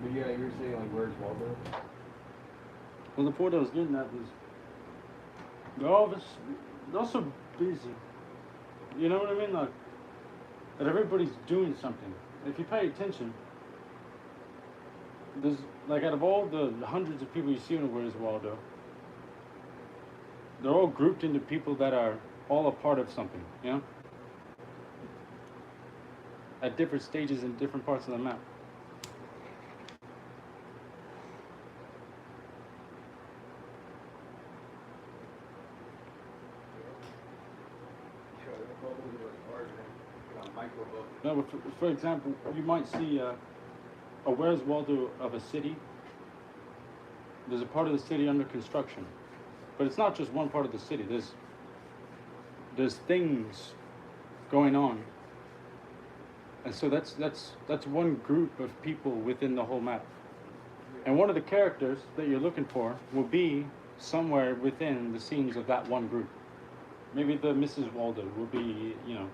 But yeah, you were saying like, where's Waldo? Well, the point I was getting at was they're all this, they're also busy. You know what I mean? Like that everybody's doing something. If you pay attention, there's like out of all the hundreds of people you see in Where's Waldo, they're all grouped into people that are all a part of something. You know, at different stages in different parts of the map. Sure, the bubbles are hard, man. You know, micro bubbles. No, but for example, you might see a Where's Waldo of a city. There's a part of the city under construction, but it's not just one part of the city. There's things going on, and so that's one group of people within the whole map. And one of the characters that you're looking for will be somewhere within the scenes of that one group. Maybe the Mrs. Waldo will be, you know,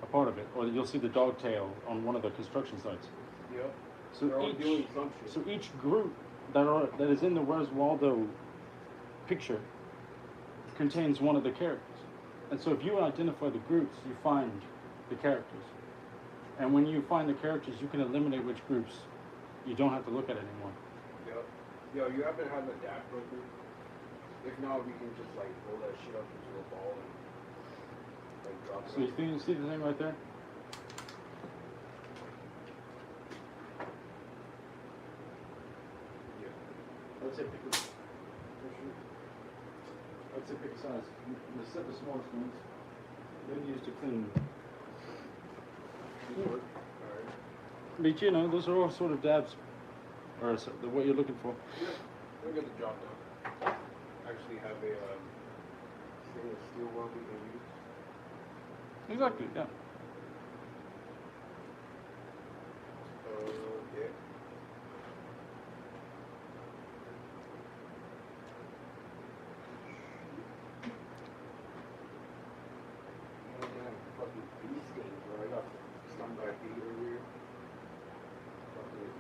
a part of it, or you'll see the dog tail on one of the construction sites. Yep. So They're all doing some shit. so each group that is in the Where's Waldo picture contains one of the characters. And so if you identify the groups, you find the characters. And when you find the characters, you can eliminate which groups you don't have to look at anymore. Yep. Yo, you happen to have a DAC broker? If not, we can just like roll that shit up into a ball and like drop it. So you see the thing right there? Yeah. Let's say pick a size. The set the smallest ones. Then use to clean. Alright. But you know, those are all sort of dabs, or what you're looking for. Yeah. We'll get the job done. Actually have a stainless steel one we can use. Exactly. Yeah. Yeah. Man, fucking bee stings, bro. I got stung by a bee earlier. Fucking.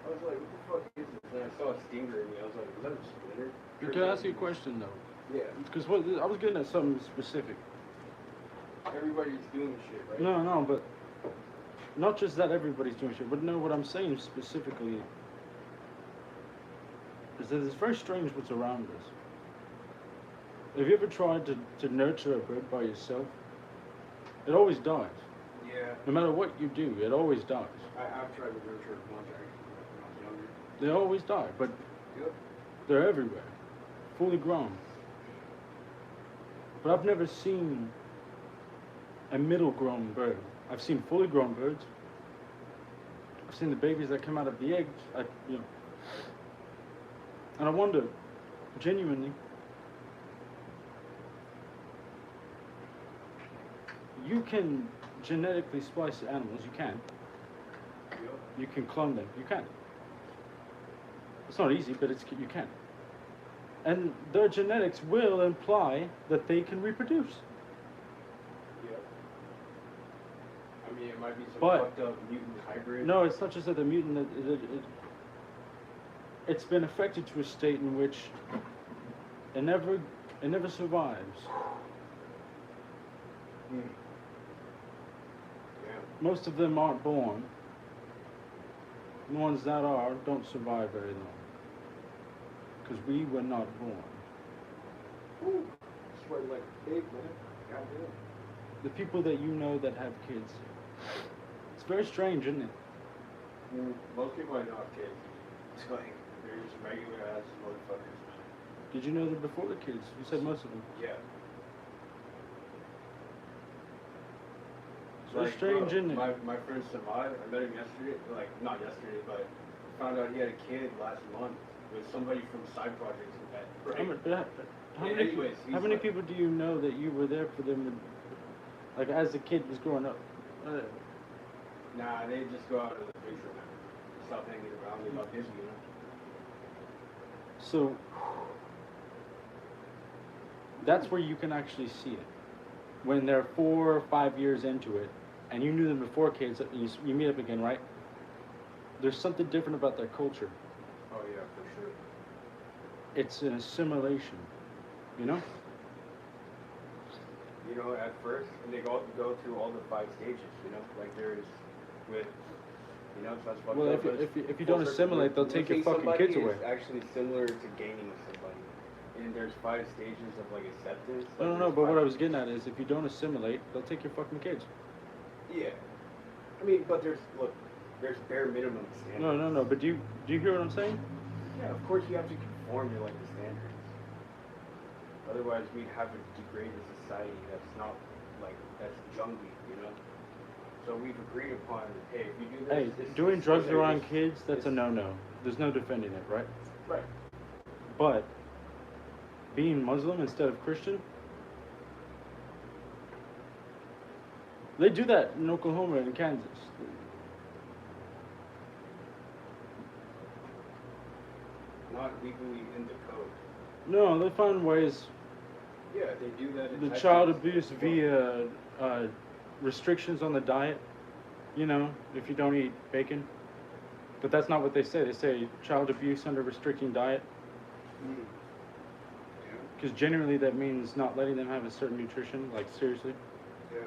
I was like, what the fuck is this? And I saw a stinger in me. I was like, is that a splinter? Can I ask you a question though? Yeah. Because I was getting at something specific. Everybody's doing shit, right? No, but not just that everybody's doing shit, but no, what I'm saying specifically is that it's very strange what's around us. Have you ever tried to nurture a bird by yourself? It always dies. Yeah. No matter what you do, it always dies. I've tried to nurture a bunch actually when I was younger. They always die, but Yep. they're everywhere, fully grown. But I've never seen a middle grown bird. I've seen fully grown birds. I've seen the babies that come out of the eggs. And I wonder, genuinely, you can genetically splice animals. You can. Yep. You can clone them. You can. It's not easy, but you can. And their genetics will imply that they can reproduce. Yep. I mean, it might be some But- fucked up mutant hybrid. No, it's not just that the mutant. It's been affected to a state in which it never survives. Hmm. Yeah. Most of them aren't born. The ones that are don't survive very long. Because we were not born. Woo. Sweating like a pig, man. Goddamn. The people that you know that have kids. It's very strange, isn't it? Most people I know have kids. It's like, they're just regular ass motherfuckers. Did you know them before the kids? You said most of them. Yeah. It's very strange, isn't it? My friend Samad, I met him yesterday, like, not yesterday, but found out he had a kid last month with somebody from Side Projects in bed. Right? How many people do you know that you were there for them, like as the kid was growing up? Nah, they just go out of the picture now. Stop hanging around. They got busy, you know? So that's where you can actually see it. When they're 4 or 5 years into it, and you knew them before kids, and you meet up again, right? there's something different about their culture. Oh yeah, for sure. It's an assimilation, you know? You know, at first, and they go through all the 5 stages. You know, like there's with, you know, so that's fucked Well, up. But if you don't assimilate, they'll take your losing fucking somebody kids away. is actually similar to gaining somebody. And there's 5 stages of like acceptance. No, Like, no, there's but what I five- was getting at is if you don't assimilate, they'll take your fucking kids. Yeah. I mean, but there's bare minimum standards. No, but do you hear what I'm saying? Yeah, of course you have to conform to like the standards. Otherwise, we'd have a degraded society that's not like that's jungly, you know. So we've agreed upon, hey, if you do this, Hey, this doing this, drugs this, around this- kids, that's a this- no-no. There's no defending it, right? Right. But being Muslim instead of Christian, they do that in Oklahoma and Kansas. Not legally in the code. No, they find ways. Yeah, they do that. In The Texas. child abuse via restrictions on the diet. You know, if you don't eat bacon. But that's not what they say. They say child abuse under restricting diet. Mm. Yeah. Because generally that means not letting them have a certain nutrition. Like, seriously. Yeah.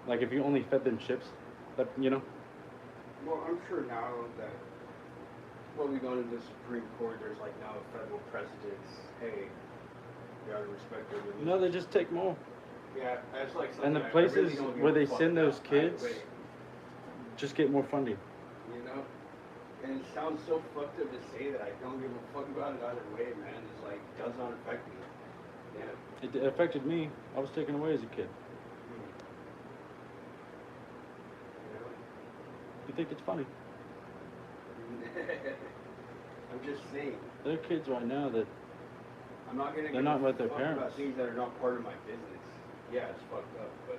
Like, if you only fed them chips, that, you know? Well, I'm sure now that when we go to the Supreme Court, there's like now a federal precedence. Hey, you gotta respect their religion. No, they just take more. Yeah, that's like something And the I really places don't give where a they fuck send those about either kids, way, just get more funding. you know? And it sounds so fucked up to say that I don't give a fuck about it either way, man. It's like, does not affect me. Yeah. It affected me. I was taken away as a kid. You think it's funny? I'm just saying. There are kids right now that I'm not gonna They're give not a with their fuck parents. about things that are not part of my business. Yeah, it's fucked up, but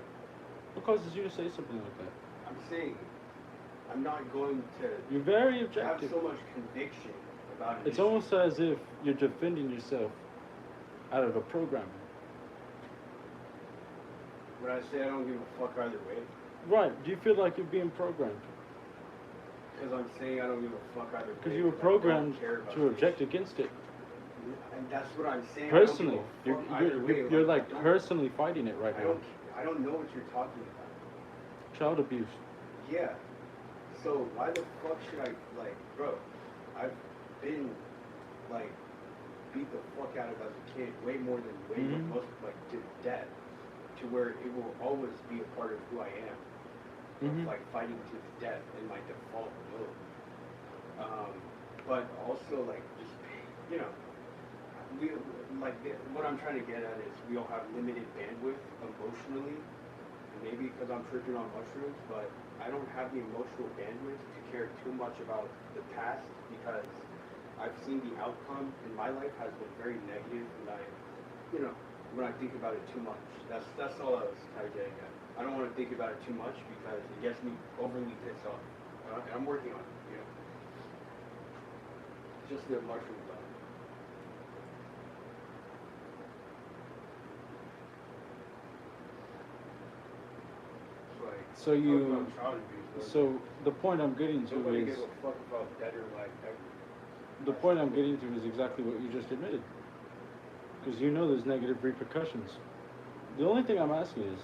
what causes you to say something like that? I'm saying I'm not going to You're very have objective. so much conviction about it. It's almost as if you're defending yourself out of a program. When I say I don't give a fuck either way, Right. Do you feel like you're being programmed? because I'm saying I don't give a fuck either way. Because you were 'cause I don't programmed care about to this object shit. against it. And that's what I'm saying. Personally. I don't give a fuck either way. You're I like don't- personally fighting it right I now. don't. I don't know what you're talking about. Child abuse. Yeah. So why the fuck should I like, bro? I've been like beat the fuck out of as a kid, way more than Mhm. most like to death, to where it will always be a part of who I am. Mhm. Of, like fighting to the death in my default mode. But also like just you know, we like what I'm trying to get at is we all have limited bandwidth emotionally. Maybe because I'm tripping on mushrooms, but I don't have the emotional bandwidth to care too much about the past because I've seen the outcome in my life has been very negative, and you know, when I think about it too much, that's all I was kind of getting at. I don't want to think about it too much because it gets me overly pissed off, and I'm working on it. You know, it's just the mushroom thought. Like, So you- talk about child abuse, bro. So the point I'm getting to Nobody is gives a fuck about dead or alive ever. the point I'm getting to is exactly what you just admitted. Because you know there's negative repercussions. The only thing I'm asking is,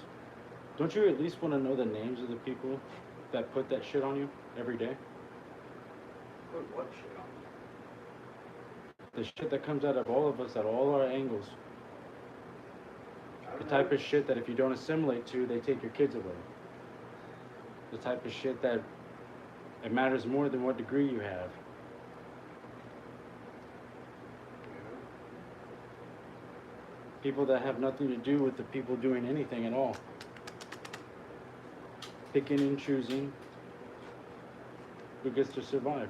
don't you at least want to know the names of the people that put that shit on you every day? Put what shit on? The shit that comes out of all of us at all our angles. I The don't type know. of shit that if you don't assimilate to, they take your kids away. The type of shit that it matters more than what degree you have. People that have nothing to do with the people doing anything at all. Picking and choosing who gets to survive.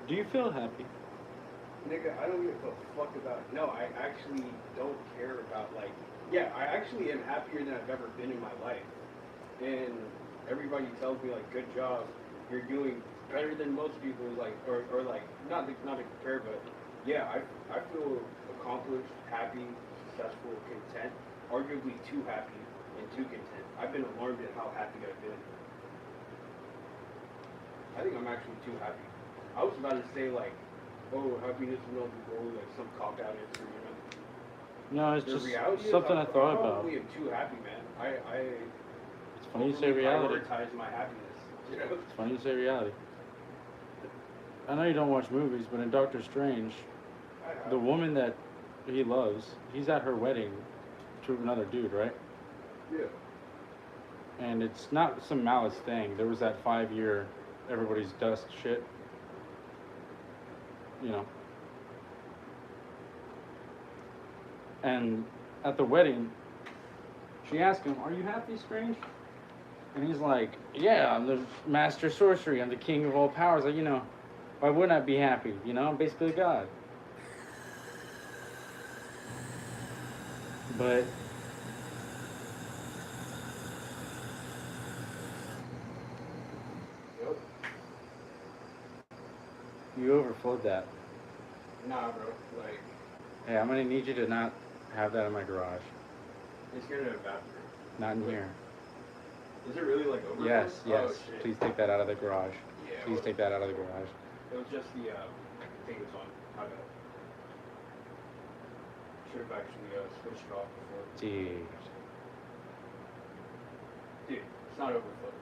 Do you feel happy? Nigga, I don't give a fuck about it. No, I actually don't care about, like, yeah, I actually am happier than I've ever been in my life. And everybody tells me, like, good job, you're doing better than most people, like, or like, not to compare, but yeah, I feel accomplished, happy, successful, content, arguably too happy and too content. I've been alarmed at how happy I've been. I think I'm actually too happy. I was about to say like, oh, happiness is not the goal, like some cop out answer, you know. No, it's The just reality something is I thought I about. probably am too happy, man. It's funny you say reality. Prioritize my happiness. You know? It's funny you say reality. I know you don't watch movies, but in Doctor Strange, the woman that he loves, he's at her wedding to another dude, right? Yeah. And it's not some malice thing. There was that 5-year everybody's dust shit. You know. And at the wedding, she asked him, "Are you happy, Strange?" And he's like, "Yeah, I'm the master sorcery. I'm the king of all powers. Like, you know, why wouldn't I be happy? You know, I'm basically God." But Yep. you overflowed that. Nah, bro. Like, Hey, I'm gonna need you to not have that in my garage. it's gonna evaporate. Not in here. Is it really like over? Yes, yes. Oh, shit. Please take that out of the garage. Yeah. Please take that out of the garage. It was just the thing was on. My bad. Should have actually switched it off before. Dude. Dude, it's not overflowing.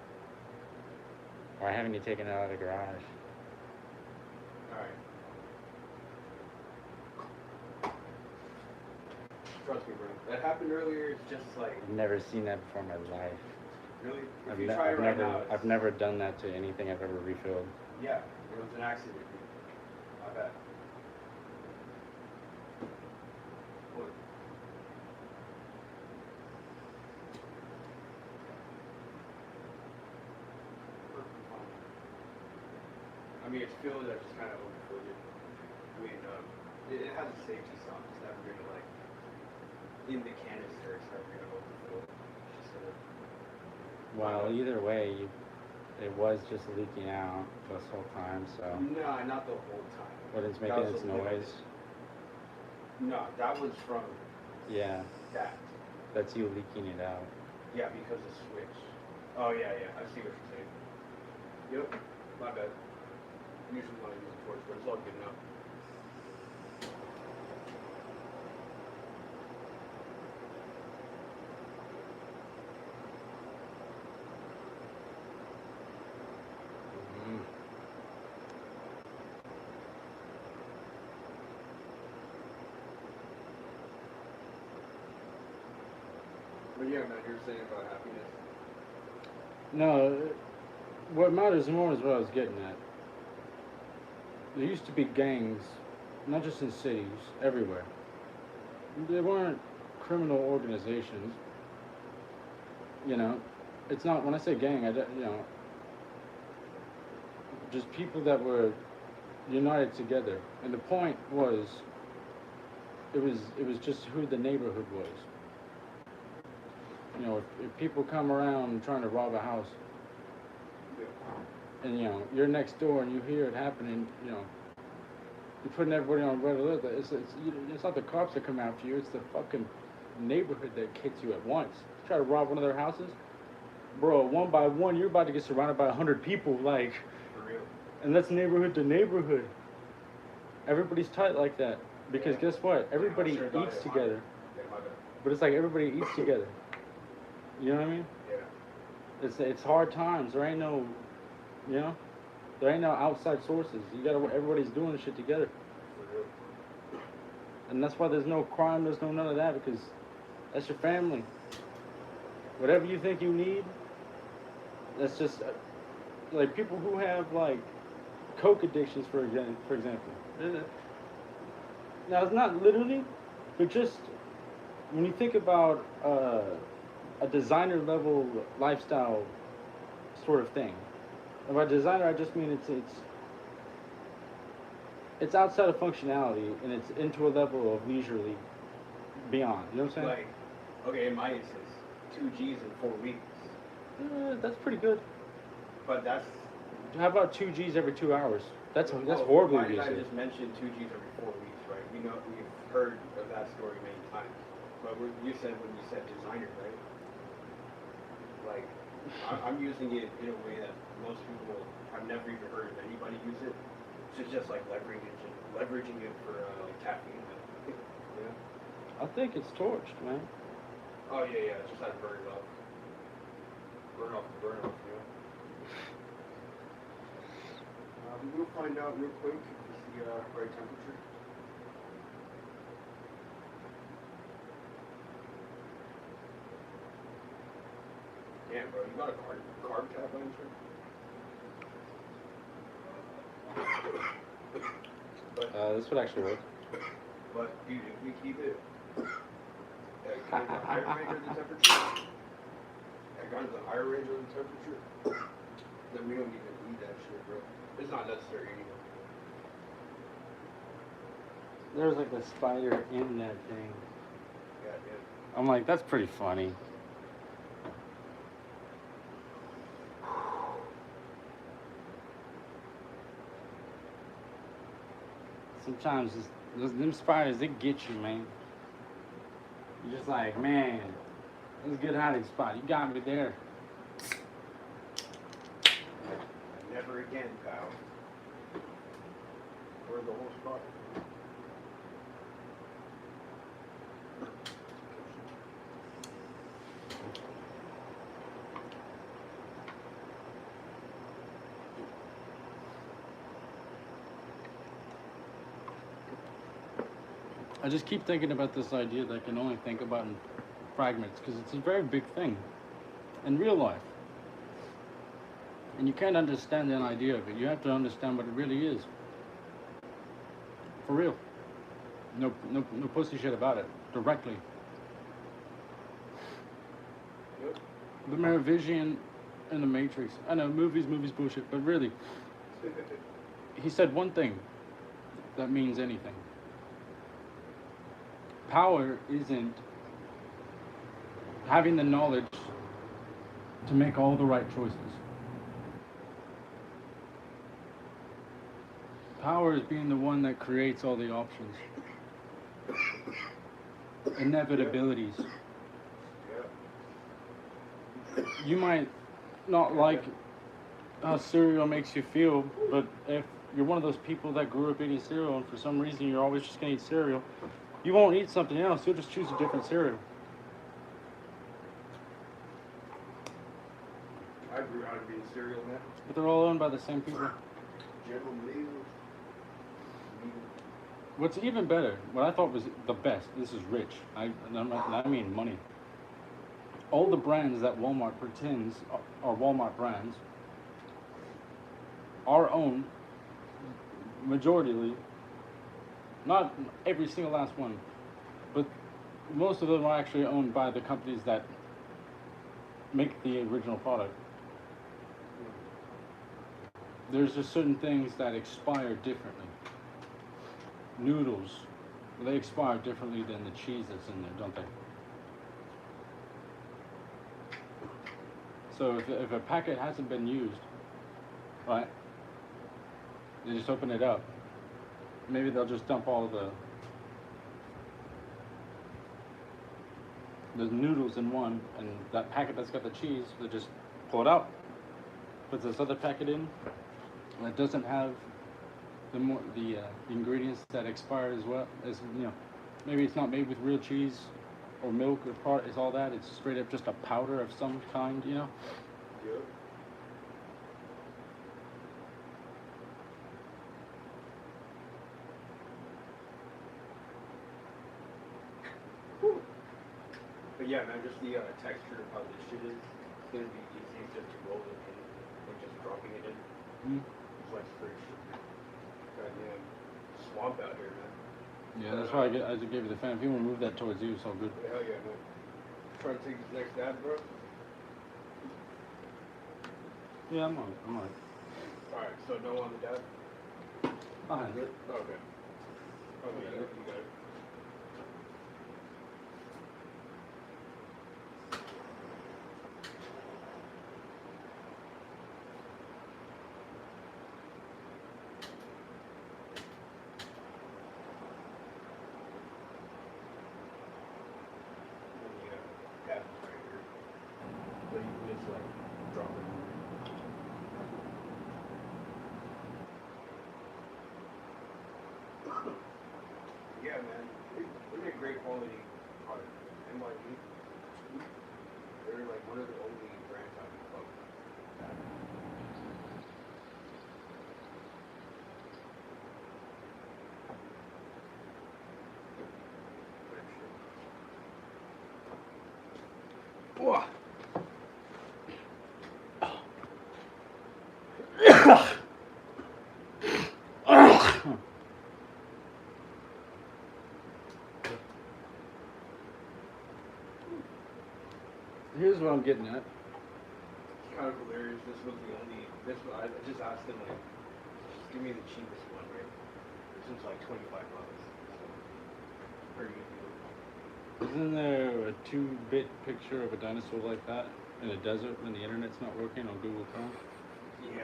Why haven't you taken it out of the garage? Alright. Trust me, bro. That happened earlier. It's just like, I've never seen that before in my life. really? If I've, you ne- try it I've right never, now, it's, I've never done that to anything I've ever refilled. yeah, it was an accident, dude. My bad. What? I mean, it's filled. I just kind of overfilled it. I mean, it has a safety stop. It's never gonna like in the canister. It's never gonna overfill. It's just Well, either way, it was just leaking out this whole time, so. no, not the whole time. But it's That making was its a little noise. bit. No, that was from Yeah, that. that's you leaking it out. Yeah, because of switch. Oh yeah, yeah. I see what you're saying. Yep. My bad. Usually want to use a torch, but it's all good now. Mm. But yeah, man, you were saying about happiness. No, what matters more is what I was getting at. There used to be gangs, not just in cities, everywhere. They weren't criminal organizations. You know, it's not, when I say gang, you know, just people that were united together. And the point was, it was just who the neighborhood was. You know, if people come around trying to rob a house, and you know you're next door and you hear it happening, you know, you're putting everybody on red alert. It's not the cops that come after you. It's the fucking neighborhood that hits you at once. Try to rob one of their houses, bro. One by one, you're about to get surrounded by 100 people. Like, For real. and that's neighborhood to neighborhood. Everybody's tight like that because guess what? Everybody Sure got eats it. together. Yeah, my bad. But it's like everybody eats together. You know what I mean? Yeah. It's hard times. There ain't no, you know, there ain't no outside sources. You gotta, everybody's doing this shit together. For real. And that's why there's no crime, there's no none of that, because that's your family. Whatever you think you need, that's just, like people who have like coke addictions, for example. Now it's not literally, but just when you think about a designer level lifestyle sort of thing. And by designer, I just mean it's outside of functionality and it's into a level of leisurely beyond. You know what I'm saying? Like, okay, in my instance, 2 Gs in 4 weeks. That's pretty good. But that's How about 2 Gs every 2 hours? That's well, horribly why did I abusive. just mention 2 Gs every 4 weeks, right? We've heard of that story many times. But you said when you said designer, right? Like, I'm using it in a way that most people have never even heard of anybody use it. So it's just like leveraging it for like caffeine. Yeah. I think it's torched, man. Oh yeah, yeah. Just had to burn it off. Burn off, yeah. We'll find out real quick if it's the right temperature. Damn, bro, you got a carb tab on your But This would actually work. But dude, if we keep it at the higher range of the temperature, the higher range of the temperature, then we don't even need that shit, bro. It's not necessary anymore. There's like a spider in that thing. Yeah, yeah. I'm like, that's pretty funny. Sometimes them spiders, they get you, man. You're just like, man, that's a good hiding spot. You got me there. Never again, pal. Where's the whole spot? I just keep thinking about this idea that I can only think about in fragments because it's a very big thing in real life. And you can't understand an idea of it. You have to understand what it really is. For real. No pussy shit about it. Directly. Yep. The Meravision and the Matrix. I know, movies bullshit, but really, he said one thing that means anything. Power isn't having the knowledge to make all the right choices. Power is being the one that creates all the options. Inevitabilities. Yeah. You might not like how cereal makes you feel, but if you're one of those people that grew up eating cereal and for some reason you're always just going to eat cereal, you won't eat something else, you'll just choose a different cereal. I grew out of being cereal, man. But they're all owned by the same people. General Mills. What's even better, what I thought was the best, this is rich, I mean money. All the brands that Walmart pretends are Walmart brands are owned majoritarily, not every single last one, but most of them are actually owned by the companies that make the original product. There's just certain things that expire differently. Noodles, they expire differently than the cheese that's in there, don't they? So if a packet hasn't been used, right, they just open it up. Maybe they'll just dump all the noodles in one, and that packet that's got the cheese, they just pull it out, put this other packet in that doesn't have the ingredients that expire as well as, you know, maybe it's not made with real cheese or milk or part is all that. It's straight up just a powder of some kind, you know. Yep. But yeah, man, just the texture of how this shit is, it's gonna be easy just to roll it in and just dropping it in. It's like straight shit. Goddamn swamp out here, man. Yeah, that's why I just gave you the fan. If you want to move that towards you, it's all good. Hell yeah, man. Trying to take this next dab, bro? Yeah, I'm on. Alright, so no on the dab? Fine. Good? Okay. Oh, you got it. You got it. quality product. MYD. They're like one of the only brands I love. Whoa. Here's what I'm getting at. It's kind of hilarious. This was the only. This one, I just asked them like, just give me the cheapest one, right? This one's like $25. So, pretty good deal. Isn't there a 2-bit picture of a dinosaur like that in a desert when the internet's not working on Google Chrome? Yeah.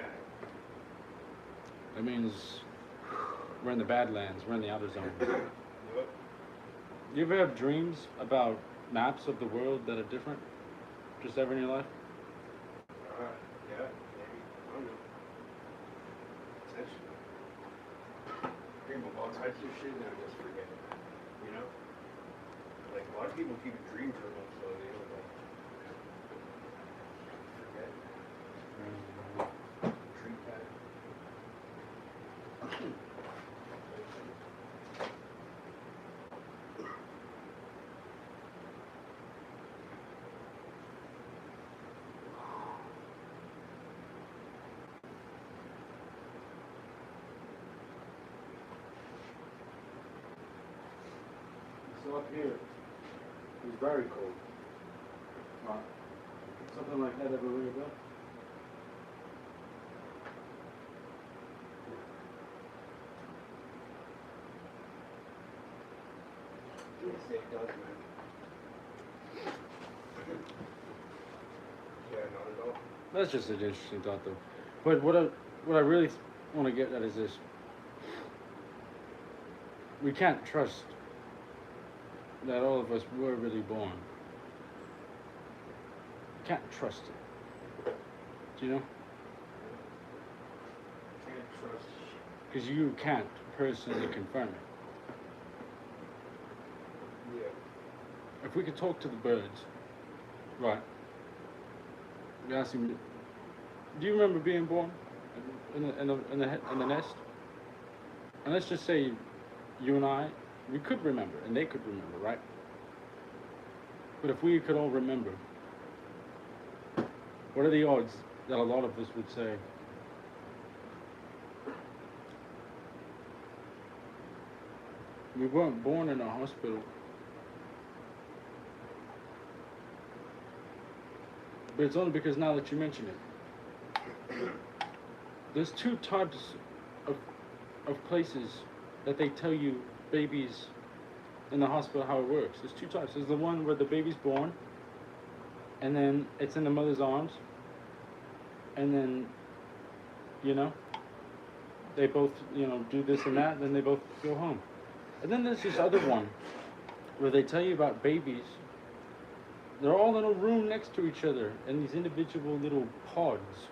That means we're in the Badlands, we're in the outer zone. Yep. You ever have dreams about maps of the world that are different? Just ever in your life? Yeah, maybe. I don't know. Potentially. Dream of all types of shit and I just forget it. You know? Like a lot of people keep a dream journal so they don't like forget. Dream pad. So up here, it's very cold. Something like that ever ring a bell? Yes, it does, man. Yeah, not at all. That's just an interesting thought, though. But what I really want to get at is this: we can't trust that all of us were really born. Can't trust it. Do you know? Can't trust shit. Because you can't personally confirm it. Yeah. If we could talk to the birds, right? We ask them, do you remember being born in the nest? And let's just say you and I, we could remember, and they could remember, right? But if we could all remember, what are the odds that a lot of us would say, we weren't born in a hospital, but it's only because now that you mention it, there's 2 types of places that they tell you babies in the hospital how it works. There's 2 types. There's the one where the baby's born, and then it's in the mother's arms, and then, you know, they both, you know, do this and that, and then they both go home. And then there's this other one where they tell you about babies. They're all in a room next to each other in these individual little pods.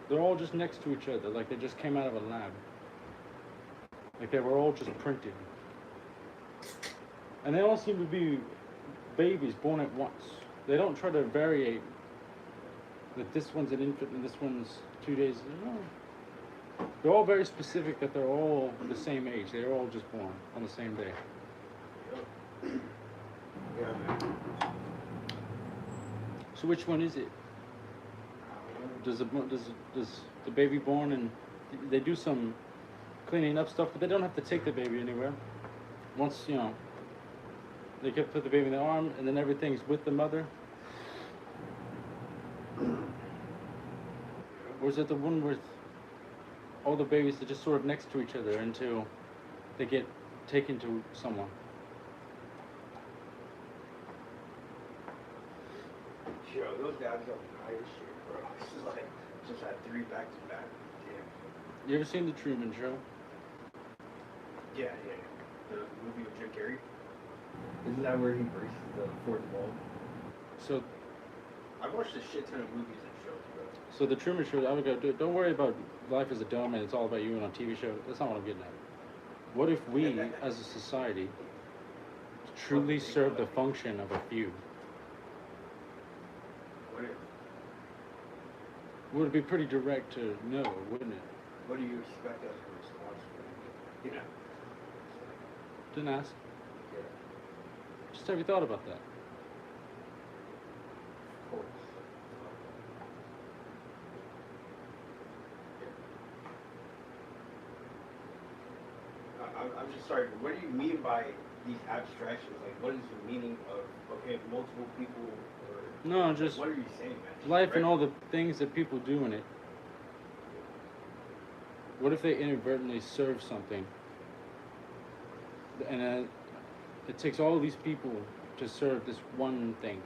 They're all just next to each other, like they just came out of a lab. Like they were all just printed. And they all seem to be babies born at once. They don't try to variate that this one's an infant and this one's 2 days. No. They're all very specific that they're all the same age. They're all just born on the same day. Yeah, man. So which one is it? Does the baby born and they do some cleaning up stuff, but they don't have to take the baby anywhere. Once, you know, they can put the baby in the arm and then everything's with the mother. Or is it the one with all the babies are just sort of next to each other until they get taken to someone? Yo, those dads are high as shit, bro. This is like, just had 3 back to back. Damn. You ever seen The Truman Show? Yeah. The movie with Jim Carrey. Isn't that where he breaks the 4th wall? So I've watched a shit ton of movies and shows, bro. So The Truman Show, I would go, don't worry about life as a dome and it's all about you and on TV show. That's not what I'm getting at. What if we, as a society, truly serve the function of a few? What, if, Would it be pretty direct to know, wouldn't it? what do you expect as a response from? You know. Didn't ask. Yeah. Just have you thought about that? Of course. I'm just sorry, but what do you mean by these abstractions? Like, what is the meaning of, okay, multiple people, or... No, just What are you saying, man? Just life and direct- all the things that people do in it. What if they inadvertently serve something? And it takes all these people to serve this one thing.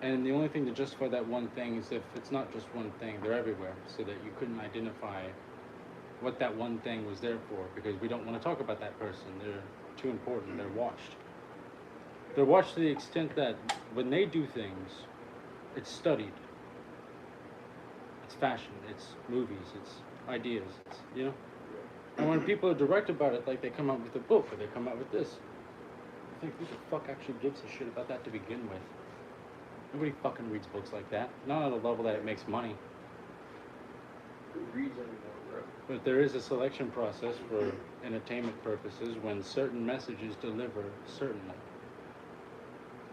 And the only thing to justify that one thing is if it's not just one thing, they're everywhere, so that you couldn't identify what that one thing was there for, because we don't want to talk about that person. They're too important. They're watched. They're watched to the extent that when they do things, it's studied. It's fashion, it's movies, it's ideas, it's, you know? And when people are direct about it, like they come out with a book or they come out with this, I think who the fuck actually gives a shit about that to begin with? Nobody fucking reads books like that. Not on the level that it makes money. Who reads anymore, bro? But there is a selection process for entertainment purposes when certain messages deliver certainly.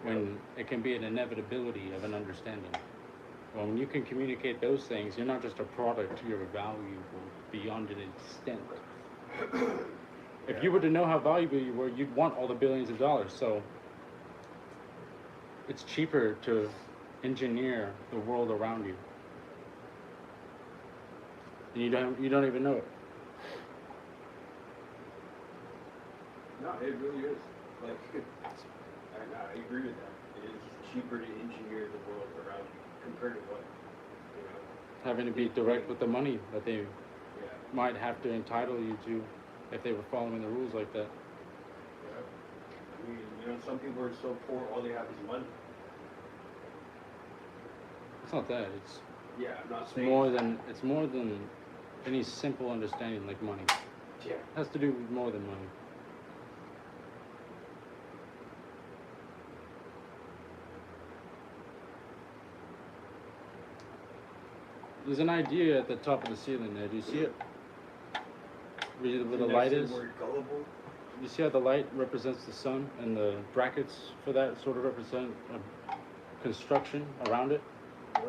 When it can be an inevitability of an understanding. Well, when you can communicate those things, you're not just a product, you're valuable beyond an extent. If you were to know how valuable you were, you'd want all the billions of dollars. So it's cheaper to engineer the world around you. And you don't even know it. No, it really is. Like, I agree with that. It is cheaper to engineer the world around you compared to what, you know. Having to be direct with the money that they Yeah. might have to entitle you to if they were following the rules like that. Yeah. I mean, you know, some people are so poor, all they have is money. It's not that. It's Yeah, I'm not It's saying. more than any simple understanding like money. Yeah. It has to do with more than money. There's an idea at the top of the ceiling there. Do you see it? Where the light is? Word gullible. You see how the light represents the sun and the brackets for that sort of represent a construction around it? Yep.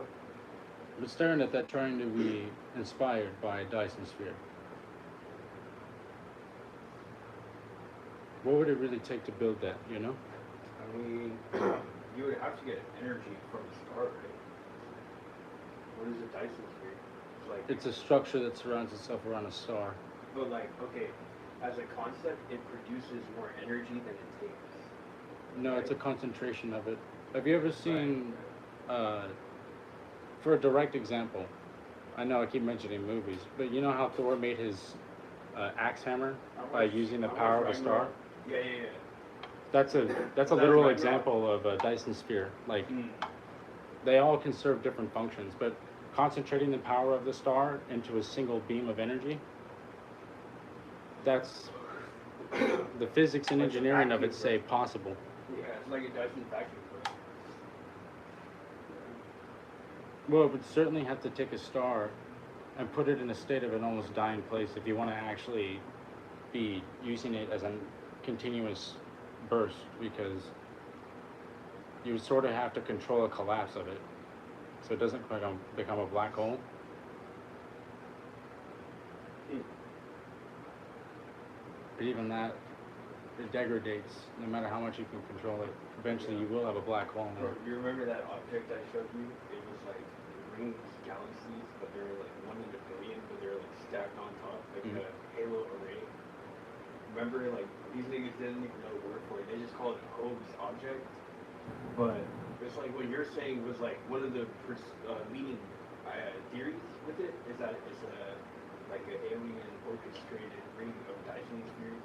I've been staring at that trying to be inspired by a Dyson sphere. What would it really take to build that, you know? I mean, you would have to get energy from the star, right? What is a Dyson sphere? It's like, It's a structure that surrounds itself around a star. but like, okay, as a concept, it produces more energy than it takes. No, it's a Right. concentration of it. Have you ever seen, for a direct example, I know I keep mentioning movies, but you know how Thor made his axe hammer by using the power of a star? Yeah. That's a That's literal Ragnarok. example of a Dyson sphere. Like, Mm. they all can serve different functions, but concentrating the power of the star into a single beam of energy, that's the physics and Like a engineering of vacuum, it say possible. Yeah, it's like a Dyson vacuum cleaner. Well, it would certainly have to take a star and put it in a state of an almost dying place if you want to actually be using it as a continuous burst, because you would sort of have to control a collapse of it so it doesn't become a black hole. But even that, it degrades no matter how much you can control it. Eventually you will have a black hole in Bro, it. you remember that object I showed you? It was like rings, galaxies, but they were like 1 in a billion, but they were like stacked on top, like Mhm. a halo array. Remember, like, these niggas didn't even know the word for it. They just called it Hobbes object. But it's like what you're saying was like one of the meaning theories with it is that it's like an alien orchestrated ring of Dyson spheres.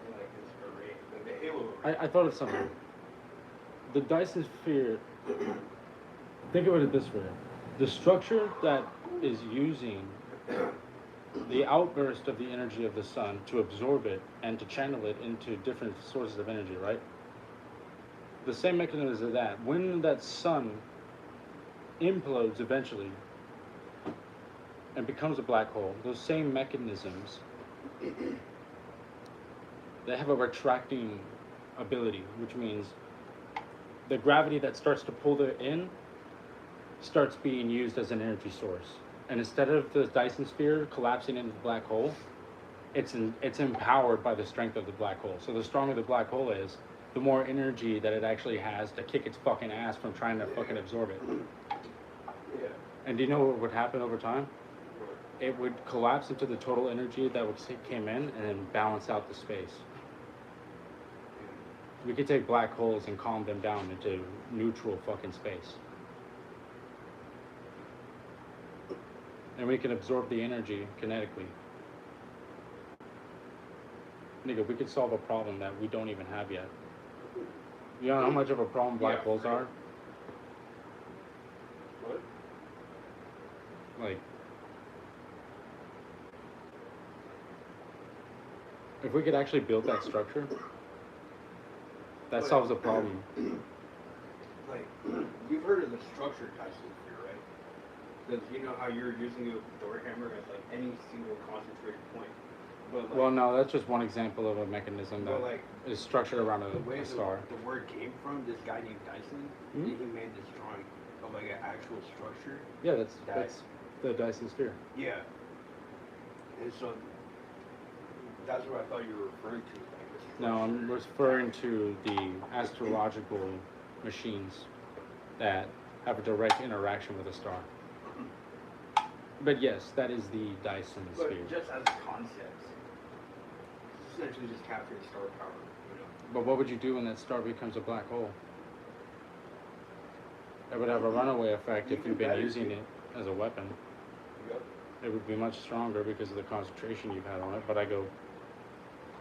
And like this array, like the halo array. I thought of something. The Dyson sphere, think of it this way. The structure that is using the outburst of the energy of the sun to absorb it and to channel it into different sources of energy, right? The same mechanism is that when that sun implodes eventually and becomes a black hole, those same mechanisms, they have a retracting ability, which means the gravity that starts to pull it in starts being used as an energy source. And instead of the Dyson sphere collapsing into the black hole, it's empowered by the strength of the black hole. So the stronger the black hole is, the more energy that it actually has to kick its fucking ass from trying to fucking absorb it. Yeah. And do you know what would happen over time? It would collapse into the total energy that came in and then balance out the space. We could take black holes and calm them down into neutral fucking space. And we can absorb the energy kinetically. Nigga, we could solve a problem that we don't even have yet. You know how much of a problem black holes are? What? Like, if we could actually build that structure, that solves a problem. Like, you've heard of the structured Dyson sphere, right? Because you know how you're using a door hammer at like any single concentrated point. But like, Well, no, that's just one example of a mechanism that but like is structured around the way a star. the word came from, this guy named Dyson, Mhm. he made this drawing of like an actual structure. Yeah, that's the Dyson sphere. Yeah. And so that's what I thought you were referring to. Like, the No, I'm structure. referring to the astrological machines that have a direct interaction with a star. But yes, that is the Dyson But sphere. just as a concept, it's essentially just capturing star power, you know. But what would you do when that star becomes a black hole? It would have a runaway effect if you've been using it as a weapon. Yep. It would be much stronger because of the concentration you've had on it. But I go,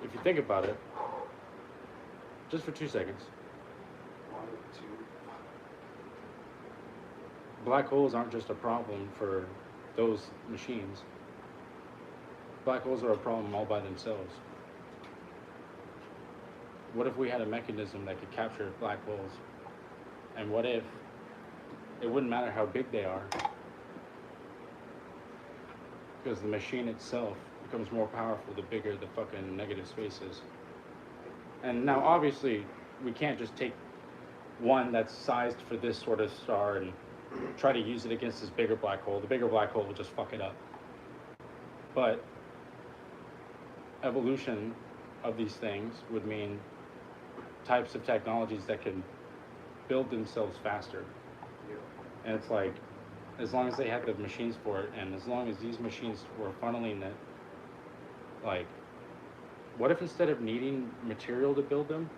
if you think about it, just for 2 seconds, 1, 2. black holes aren't just a problem for those machines. Black holes are a problem all by themselves. What if we had a mechanism that could capture black holes? And what if it wouldn't matter how big they are, because the machine itself becomes more powerful the bigger the fucking negative space is. And now obviously we can't just take one that's sized for this sort of star and try to use it against this bigger black hole. The bigger black hole will just fuck it up. But evolution of these things would mean types of technologies that can build themselves faster. Yeah. And it's like, as long as they have the machines for it, and as long as these machines were funneling it, like, what if instead of needing material to build them,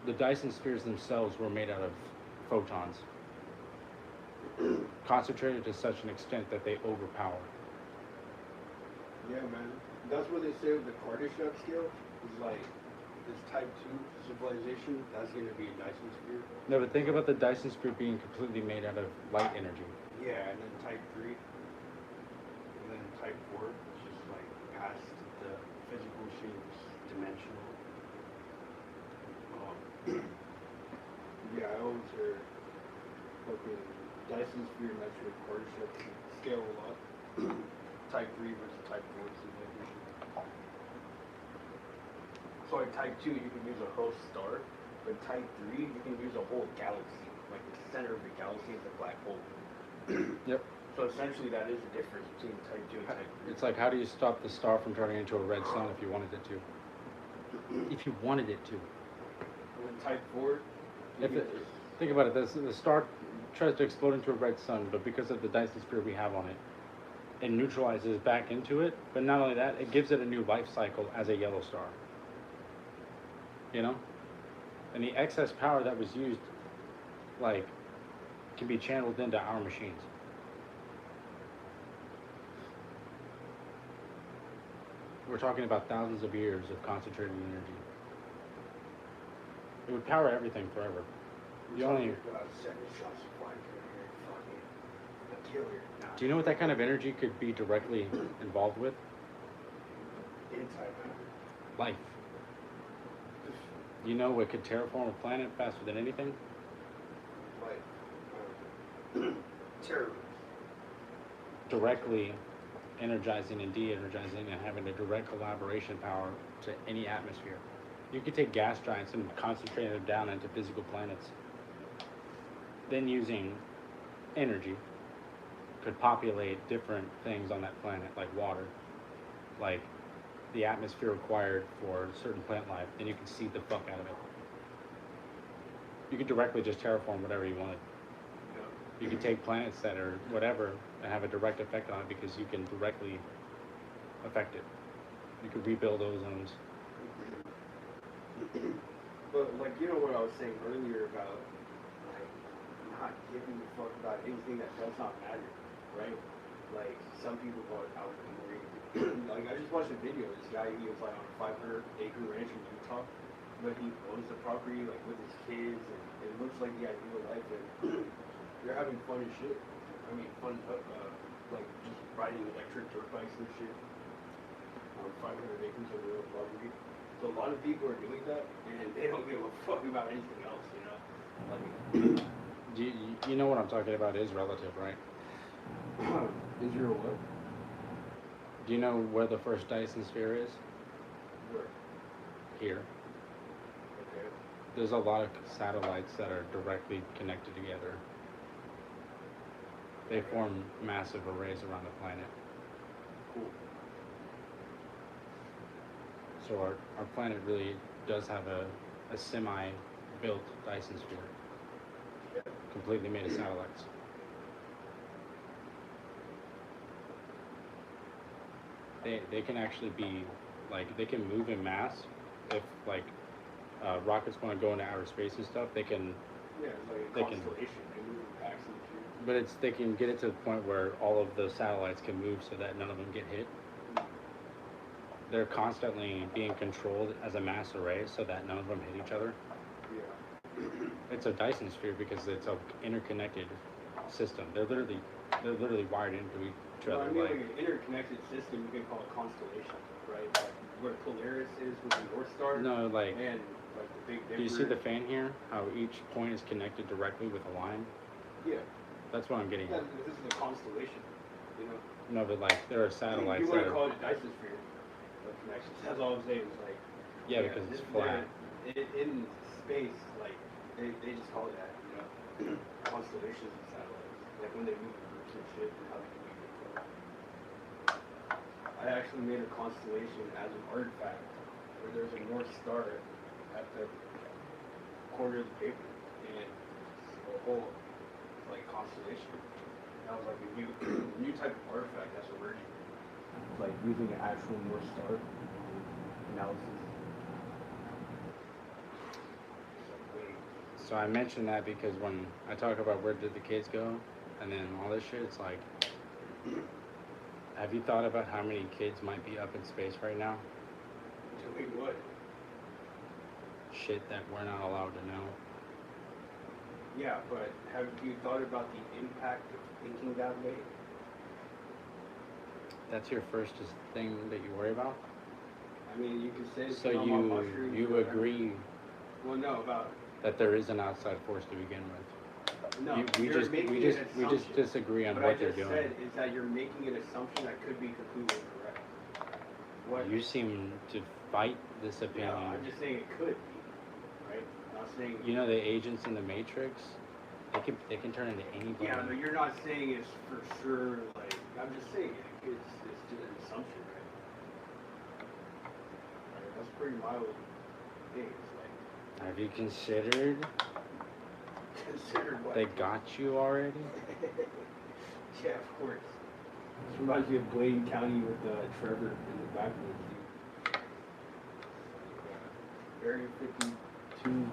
the Dyson spheres themselves were made out of photons, concentrated to such an extent that they overpower. Yeah, man. That's what they say with the Kardashev scale. Is like this type 2 civilization. That's gonna be a Dyson sphere. No, but think about the Dyson sphere being completely made out of light energy. Yeah, and then type 3, and then type 4, which is like past the physical shapes, dimensional. Yeah, I always hear fucking Dyson sphere next to the Kardashev scale a lot. Type 3 versus type 4 civilization. So like type 2, you can use a host star, but type 3, you can use a whole galaxy. Like the center of the galaxy is a black hole. Yep. So essentially, that is the difference between type 2 and type 3. It's like, how do you stop the star from turning into a red sun if you wanted it to? If you wanted it to. And then type 4, If it, think about it, the star tries to explode into a red sun, but because of the Dyson sphere we have on it, it neutralizes back into it. But not only that, it gives it a new life cycle as a yellow star. You know? And the excess power that was used, like, can be channeled into our machines. We're talking about thousands of years of concentrated energy. It would power everything forever. You only, Seven shots of wine here, fucking. killer. Nah, Do you know what that kind of energy could be directly involved with? Inside man. Life. You know what could terraform a planet faster than anything? Like, terror. Directly energizing and de-energizing and having a direct collaboration power to any atmosphere. You could take gas giants and concentrate them down into physical planets. Then using energy could populate different things on that planet, like water, like the atmosphere required for certain plant life. Then you can seed the fuck out of it. You could directly just terraform whatever you wanted. You can take planets that are whatever and have a direct effect on it because you can directly affect it. You could rebuild ozones. But like, you know what I was saying earlier about like not giving a fuck about anything that does not matter, right? Like some people call it alchemy. Like I just watched a video. This guy, he was like on a 500-acre ranch in Utah, but he owns the property like with his kids, and it looks like the ideal life. And they're having fun and shit. I mean, fun, like just riding electric dirt bikes and shit on 500 acres of real property. So a lot of people are doing that, and they don't give a fuck about anything else, you know? Like, You know what I'm talking about is relative, right? Israel what? Do you know where the first Dyson sphere is? Where? Here. Okay. There's a lot of satellites that are directly connected together. They form massive arrays around the planet. Cool. So our planet really does have a semi-built Dyson sphere. Yeah. Completely made of satellites. They can actually be, like, they can move in mass. If, like, rockets want to go into outer space and stuff, they can, Yeah, it's like a They can- constellation. They move in packs and shit. but they can get it to the point where all of those satellites can move so that none of them get hit. They're constantly being controlled as a mass array so that none of them hit each other. Yeah. It's a Dyson sphere because it's an interconnected system. They're literally wired into each Well, other. I mean, Like, like an interconnected system, you can call it constellation, right? Like where Polaris is with the North Star. no, like, And like the Big Dipper. do you see the fan here? How each point is connected directly with a line? Yeah. That's what I'm getting Yeah, at. this is a constellation. You know. No, but like, there are satellites You that want to are, call it a Dyson sphere of connections. That's all I'm saying. Is like. yeah, because it's flat. In space, like they just call it that. You know, constellations of satellites. Like when they move groups and shit, and how they communicate. I actually made a constellation as an artifact where there's a North Star at the corner of the paper and a whole like constellation. That was like a new type of artifact that's emerging. Like using an actual North Star analysis. So I mentioned that because when I talk about where did the kids go, and then all this shit, it's like, have you thought about how many kids might be up in space right now? Doing what? Shit that we're not allowed to know. Yeah, but have you thought about the impact of thinking that way? That's your first thing that you worry about? I mean, you can say So it's on my mushrooms you or whatever. agree Well, no, about that there is an outside force to begin with? no. We you're just making we just an we just assumption. disagree on What what I they're just doing. said is that you're making an assumption that could be completely incorrect. What? You seem to fight this No, opinion. I'm just saying it could be, right? I'm not saying. You know the agents in the Matrix, they can turn into anybody. Yeah, but you're not saying it's for sure. Like, I'm just saying it's just an assumption, right? Right, that's pretty mild thing. It's like Have you considered considered what? they got you already? Yeah, of course. This reminds me of Blaine County with Trevor in the backwoods. Area 52.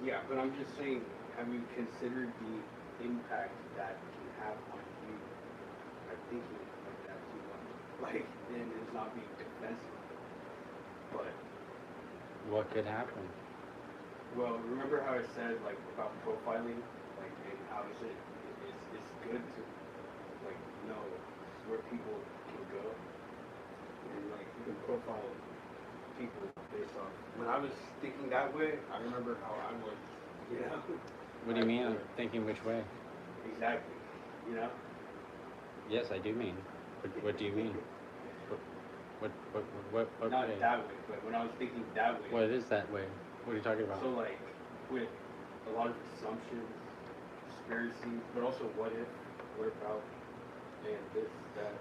Yeah, but I'm just saying, have you considered the impact that can have on you by thinking like that too much? Like, and it's not being defensive. But What could happen? Well, remember how I said like about profiling, like and how is it? It's good to like know where people can go and like you can profile people based off. When I was thinking that way, I remember how I was. You know. What do you mean? I'm thinking which way? Exactly. You know. Yes, I do mean. What do you mean? What Not way? that way, but when I was thinking that way. What is that way? What are you talking about? So like with a lot of assumptions, conspiracy, but also what if, what about, and this, that,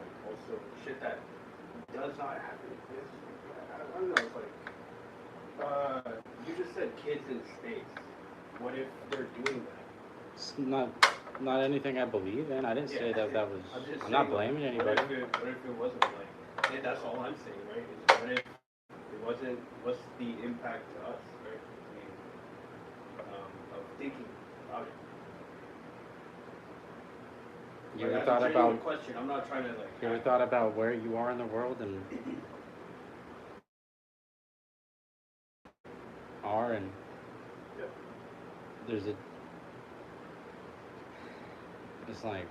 like also shit that does not happen. I don't know. It's like you just said kids in space. What if they're doing that? It's not anything I believe in. I didn't say that was. I'm not blaming anybody. What if it wasn't like? And that's all I'm saying, right? Is what if it wasn't? What's the impact to us, right? I mean, of thinking about it. You Like, ever that's thought a genuine about? question. I'm not trying to like. You ever thought about where you are in the world and are and Yeah. there's a. It's like.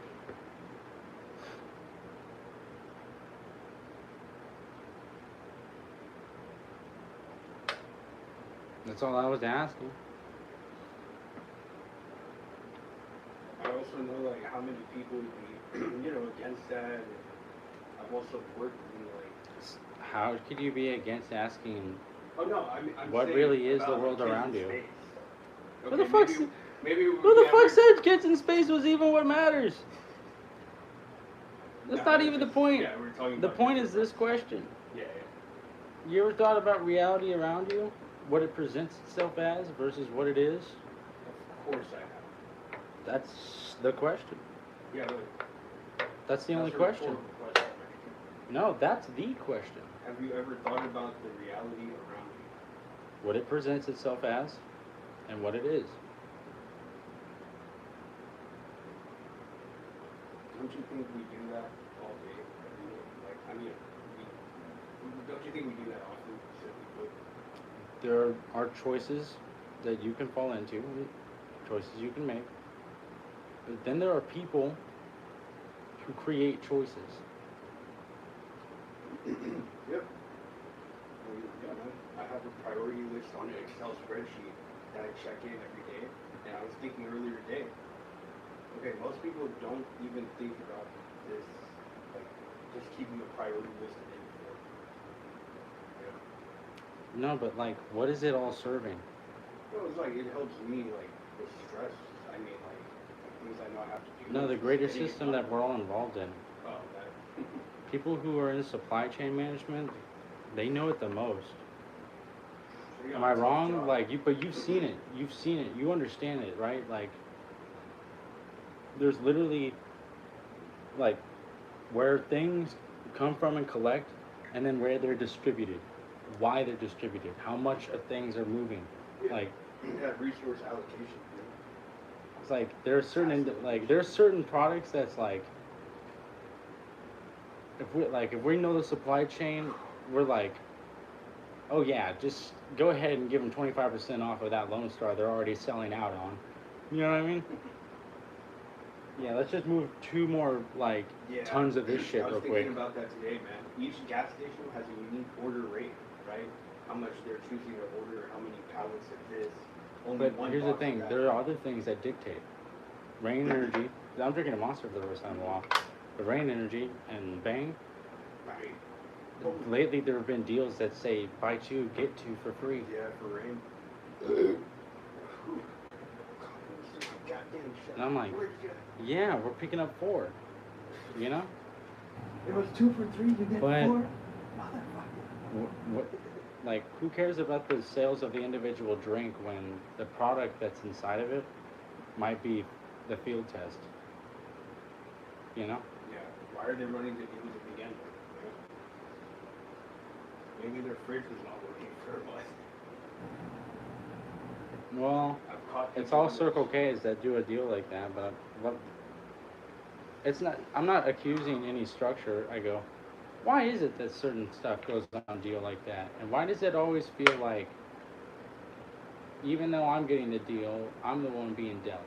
That's all I was asking. I also know like how many people would be, you know, against that. And I've also worked in like. How could you be against asking? Oh no, I mean, I'm What saying really is about, the world like, kids around in you? space. Who the Okay, fuck's- maybe Who the fuck said kids in space was even what matters? That's No, not even the point. Yeah, we're talking The about point is different- this question. Yeah, You ever thought about reality around you? What it presents itself as versus what it is? of course I have. That's the question. Yeah, but That's the only that's a question. rhetorical question, right? No, that's the question. Have you ever thought about the reality around you? What it presents itself as and what it is. Don't you think we do that all day, every day? Like, I mean, don't you think we do that often? Simply put? There are choices that you can fall into, choices you can make. But then there are people who create choices. Yep. Yeah, man. I have a priority list on an Excel spreadsheet that I check in every day. And I was thinking earlier today, okay, most people don't even think about this, like, just keeping a priority list the day before. Yeah. No, but like, what is it all serving? Well, it's like, it helps me, like, with stress. I mean, like things I know I have to do. No, the just greater getting it system done. that we're all involved in. Oh, that. People who are in supply chain management, they know it the most. So you Am got I a tough wrong? job. Like but you've seen it. You've seen it. You understand it, right? Like, there's literally, like, where things come from and collect, and then where they're distributed, why they're distributed, how much of things are moving. Yeah. Like, Yeah, resource allocation. it's like there's certain products that's like, if we know the supply chain, we're like, oh yeah, just go ahead and give them 25% off of that Lone Star they're already selling out on. You know what I mean? Yeah, let's just move 2 more like Yeah. tons of this shit I was real thinking quick. about that today, man. Each gas station has a unique order rate, right? How much they're choosing to order, how many pallets of this. Only But one here's the box of thing, that. there are other things that dictate. Rain Energy, I'm drinking a Monster for the first time in a while. But Rain Energy and Bang, Right. lately there have been deals that say buy 2, get 2 for free. Yeah, for rain. Goddamn shit. And I'm like, Where'd you get it? yeah, we're picking up 4. You know? It was 2 for 3, you get But- 4? Motherfucker. What, like, who cares about the sales of the individual drink when the product that's inside of it might be the field test? You know? Yeah, why are they running the deals to begin with? Maybe their fridge was not working for a while. Well, I've caught it's people all in Circle K's that do a deal like that, but it's not. I'm not accusing any structure. I go, why is it that certain stuff goes on deal like that, and why does it always feel like even though I'm getting the deal, I'm the one being dealt.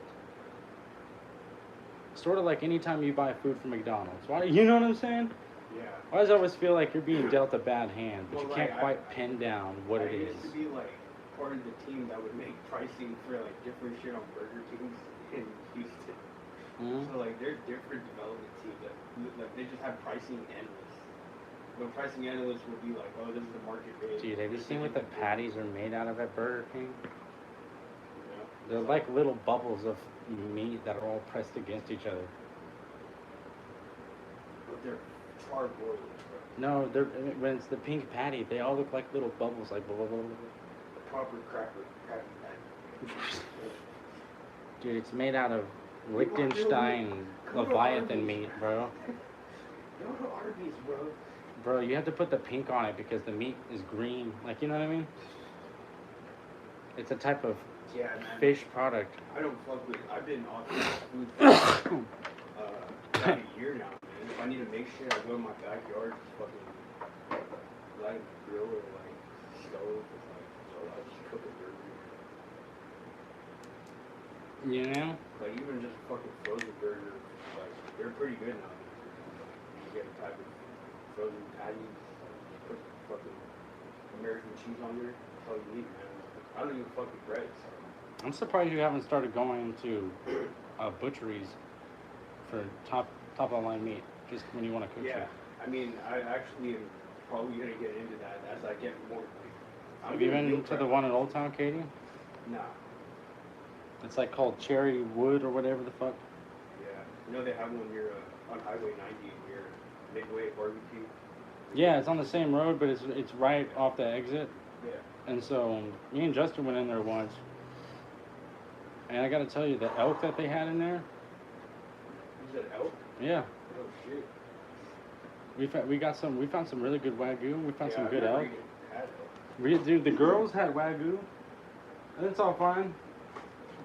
Sort of like anytime you buy food from McDonald's. Why? You know what I'm saying? Yeah. Why does it always feel like you're being dealt a bad hand, but Well, you like, can't quite pin down what it is? I used to be like part of the team that would make pricing for like different shit on Burger Kings in Houston. Mhm. So like there's different development teams that like they just have pricing analysts. The pricing analysts will be like, oh, this is the market rate. Dude, have you this seen is what the the- patties are made out of at Burger King? You know? They're So, like little bubbles of meat that are all pressed against each other. but they're charbroiled, bro. No, they're when it's the pink patty, they all look like little bubbles, like blah blah blah. The proper crappy patty. Dude, it's made out of Liechtenstein Leviathan meat, bro. Go to Arby's, bro. Bro, you have to put the pink on it because the meat is green. Like, you know what I mean? It's a type of Yeah, man. fish product. I don't fuck with. I've been off food for like a year now, man. If I need to make shit, I go in my backyard, just fucking light a grill or like stove, and like so I just cook a burger. You know? Like even just a fucking frozen burger, like they're pretty good now. You get a type of frozen patties, put fucking American cheese on there. That's all you need, man. I don't even fuck with bread. So. I'm surprised you haven't started going to butcheries for top of the line meat, just when you want to cook Yeah, shit. I mean, I actually am probably gonna get into that as I get more. Have you been to the one in Old Town, Katie? Nah. It's like called Cherry Wood or whatever the fuck. Yeah. You know they have one near on Highway 90 near Midway Barbecue. Yeah, it's on the same road, but it's right off the exit. Yeah. And so me and Justin went in there once, and I got to tell you, the elk that they had in there, You said elk? yeah, Oh shit. we found some really good wagyu. We found some I've good never elk. even had elk. Dude, the girls had wagyu, and it's all fine.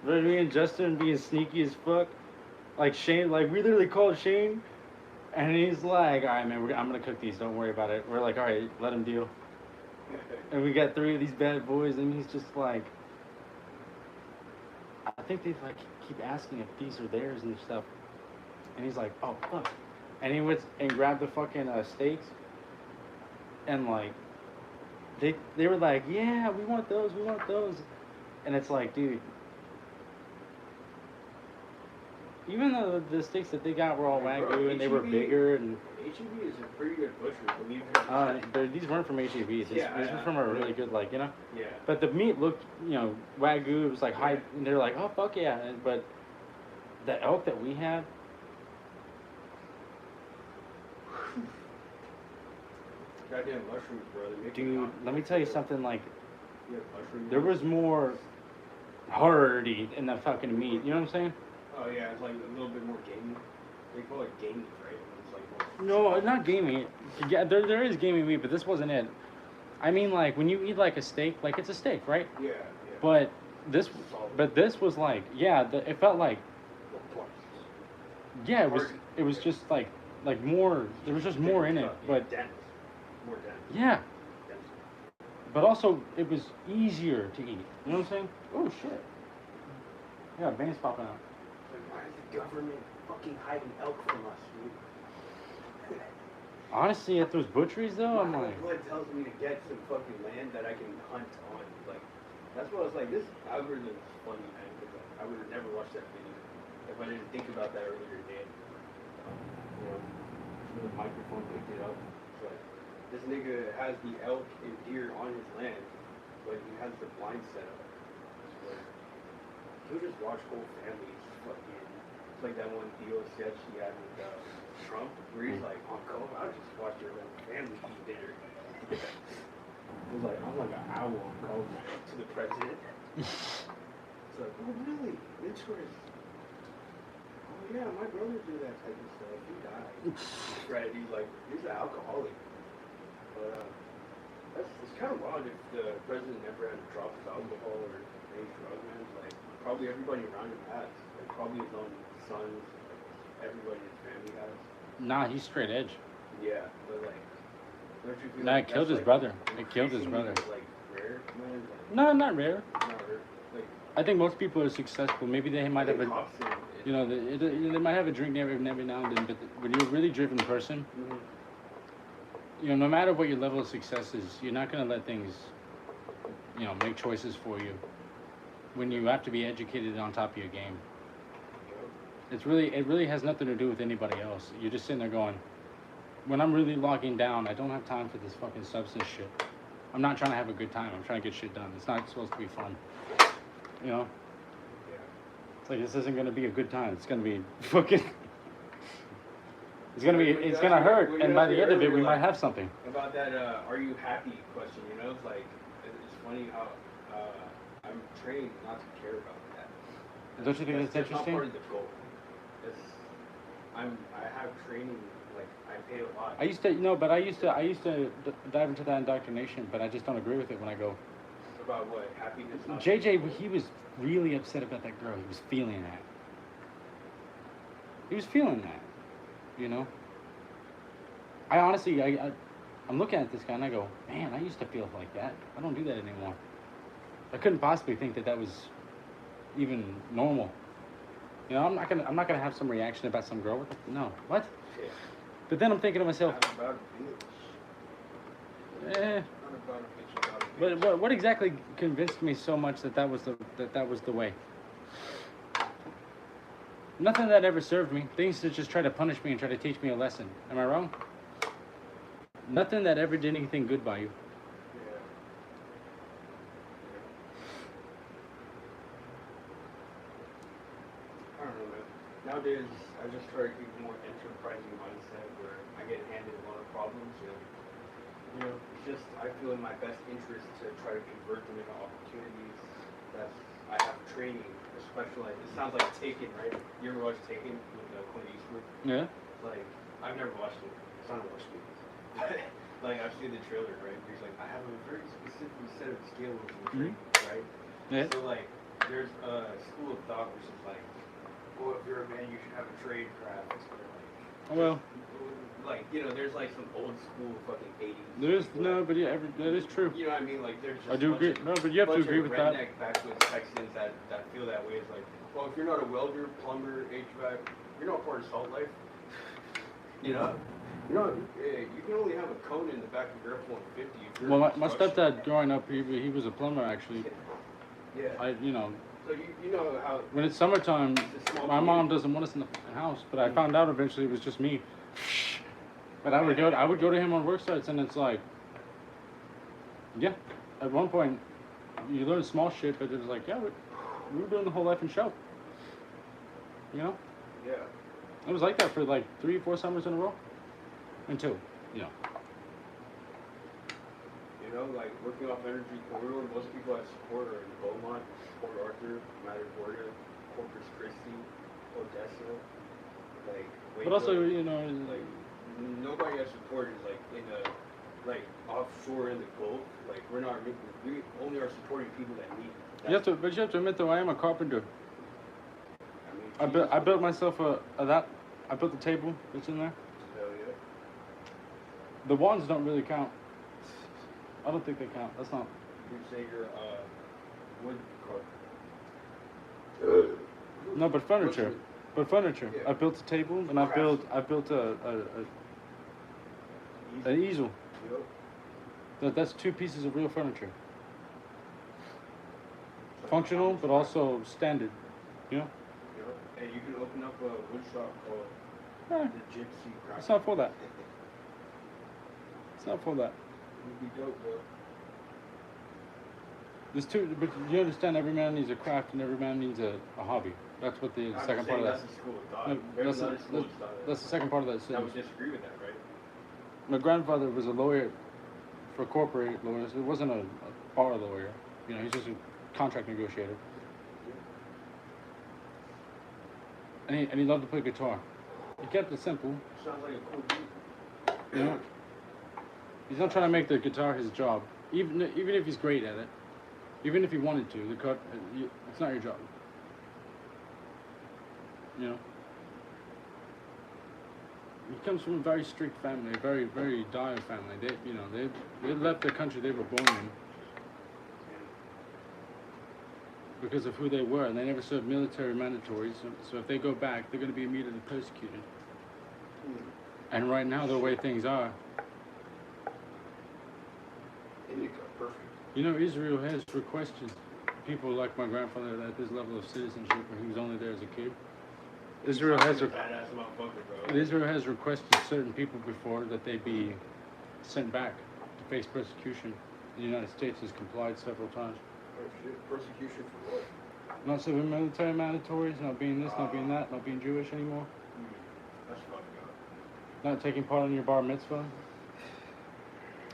But me and Justin being sneaky as fuck, like Shane, like we literally called Shane, and he's like, "All right, man, I'm gonna cook these. Don't worry about it." We're like, "All right, let him deal." And we got 3 of these bad boys, and he's just like, I think they like keep asking if these are theirs and stuff. And he's like, "Oh fuck," and he went and grabbed the fucking steaks, and like, they were like, "Yeah, we want those, and it's like, dude. Even though the steaks that they got were all wagyu and they were bigger and HEB is a pretty good butcher, believe it or not. these weren't from HEB. These Yeah, were from a really good, like, you know. Yeah. But the meat looked, wagyu. It was like high. And they're like, oh fuck yeah. But the elk that we had, Goddamn mushrooms, bro. They make dude. Let me tell you something. Like, Yeah, mushrooms. there was more hardy in the fucking meat. You know what I'm saying? Oh yeah, it's like a little bit more gamey. They call it gamey, right? It's like more. No, not gamey. Yeah, there is gamey meat, but this wasn't it. I mean, like when you eat like a steak, like it's a steak, right? Yeah, yeah. But this was like, yeah, it felt like, yeah, it was just like more. There was just more in it, but dense. More dense. yeah, Dense. but also it was easier to eat. You know what I'm saying? Oh shit. Yeah, veins popping out. Like, why is the government fucking hiding elk from us, dude? Honestly, at those butcheries though, I'm like, What tells me to get some fucking land that I can hunt on? Like, that's what I was like. This algorithm is funny, man. Because I would have never watched that video if I didn't think about that earlier today. The microphone picked it up. It's like, this nigga has the elk and deer on his land, but he has the blind set up. So, he'll just watch whole families fucking. It's like that one deal sketch he had with Trump, where he's like, "Oh, go, I'll just watch your whole family eat dinner." It was like, I'm like an owl on call to the president. It's like, oh really? Interesting. Oh yeah, my brother did that type of stuff. He died. Right? He's like, he's an alcoholic. But it's kind of wild if the president never had to drop his alcohol or any drug, man. Like probably everybody around him has. Like probably his own sons. Like, everybody in his family has. nah, he's straight edge. Yeah, but like, don't you feel Nah, like it killed that's, his like, brother. It killed his increasingly, brother. Like rare, man. Like, No, not rare. not rare. Like, I think most people are successful. Maybe they might have a, cops and you know, they might have a drink every now and then. But when you're a really driven person, you know, no matter what your level of success is, you're not gonna let things, you know, make choices for you. When you have to be educated and on top of your game, it really has nothing to do with anybody else. You're just sitting there going, when I'm really logging down, I don't have time for this fucking substance shit. I'm not trying to have a good time. I'm trying to get shit done. It's not supposed to be fun. You know? Yeah. It's like, this isn't going to be a good time. It's going to be fucking... It's going to hurt. And by the end of it, we might have something. About that, are you happy question, you know? It's like, it's funny how I'm trained not to care about that. Don't you think that's interesting? Not part of the goal. I have training, like, I pay a lot. I used to dive into that indoctrination, but I just don't agree with it when I go. About what? Happiness? JJ, he was really upset about that girl. He was feeling that. He was feeling that, you know? I honestly, I'm looking at this guy and I go, man, I used to feel like that. I don't do that anymore. I couldn't possibly think that was even normal. You know, I'm not gonna have some reaction about some girl. No, what? Yeah. But then I'm thinking to myself, Not about a bitch. eh. Not about a bitch, about a bitch. But what exactly convinced me so much that was the way? Nothing that ever served me. Things that just try to punish me and try to teach me a lesson. Am I wrong? Nothing that ever did anything good by you. Yeah. I don't know, man. Nowadays, I just try to keep a more enterprising mindset where I get handed a lot of problems, and you know, it's just I feel in my best interest to try to convert them into opportunities. That's I have training, a specialized. It sounds like Taken, right? You ever watch Taken with Clint Eastwood? Yeah. Like I've never watched it. It's not watched it. Like I've seen the trailer, right? He's like, I have a very specific set of skills and training, right? Yeah. So like, there's a school of thought which is like, well, if you're a man, you should have a trade craft. Or like, Well, like you know, there's like some old school fucking 80s. there is no, but yeah, that is true. You know what I mean? Like there's just I do agree. No, but you have to agree with that. redneck backwoods Texans that feel that way. It's like, well, if you're not a welder, plumber, HVAC, you're not part of Salt Life. You know. You know, you can only have a cone in the back of your F-150. If you're Well, in my construction. stepdad growing up, he was a plumber actually. Yeah. You know, So you know how when it's summertime, it's a small my mom community. doesn't want us in the fucking house. But I found out eventually it was just me. But I would go to him on work sites, and it's like, yeah. At one point, you learn small shit, but it was like, yeah, we were doing the whole life and show. You know, Yeah. it was like that for like 3 or 4 summers in a row. Until, you know. You know, like working off Energy Corridor, most people I support are in Beaumont, Port Arthur, Matagorda, Corpus Christi, Odessa, like Waco. But also, you know, like nobody I support is like in a like offshore in the Gulf. Like we only are supporting people that need. you have to admit though, I am a carpenter. I mean, I built myself I built the table that's in there. Hell yeah. The wands don't really count. I don't think they count. That's not. You say you're wood carver. No, but furniture. But furniture. Yeah. I built a table and I built an easel. Yep. That's 2 pieces of real furniture. Functional, but also standard. You know. Yep. And you can open up a wood shop called Eh, the Gypsy Craft. it's not for that. It's not for that. Would be dope, bro. There's 2, but you understand every man needs a craft and every man needs a hobby. That's what the I'm second just part of saying that. that's a school of thought. No, There's another school of thought. That's the second part of that I sentence. would disagree with that, right? My grandfather was a lawyer for corporate lawyers. It wasn't a bar lawyer. You know, he's just a contract negotiator. And he loved to play guitar. He kept it simple. Sounds like a cool dude. You know, he's not trying to make the guitar his job. Even if he's great at it, even if he wanted to, it's not your job. You know. He comes from a very strict family, a very, very dire family. They left the country they were born in because of who they were, and they never served military mandatory. So if they go back, they're going to be immediately persecuted. And right now, the way things are, Indica, perfect. you know, Israel has requested people like my grandfather at this level of citizenship, and he was only there as a kid. Israel has badass motherfucker, bro. Israel has requested certain people before that they be sent back to face persecution. The United States has complied several times. Oh shit, persecution for what? Not serving military mandatories, not being this, not being that, not being Jewish anymore, That's fucked up. not taking part in your bar mitzvah.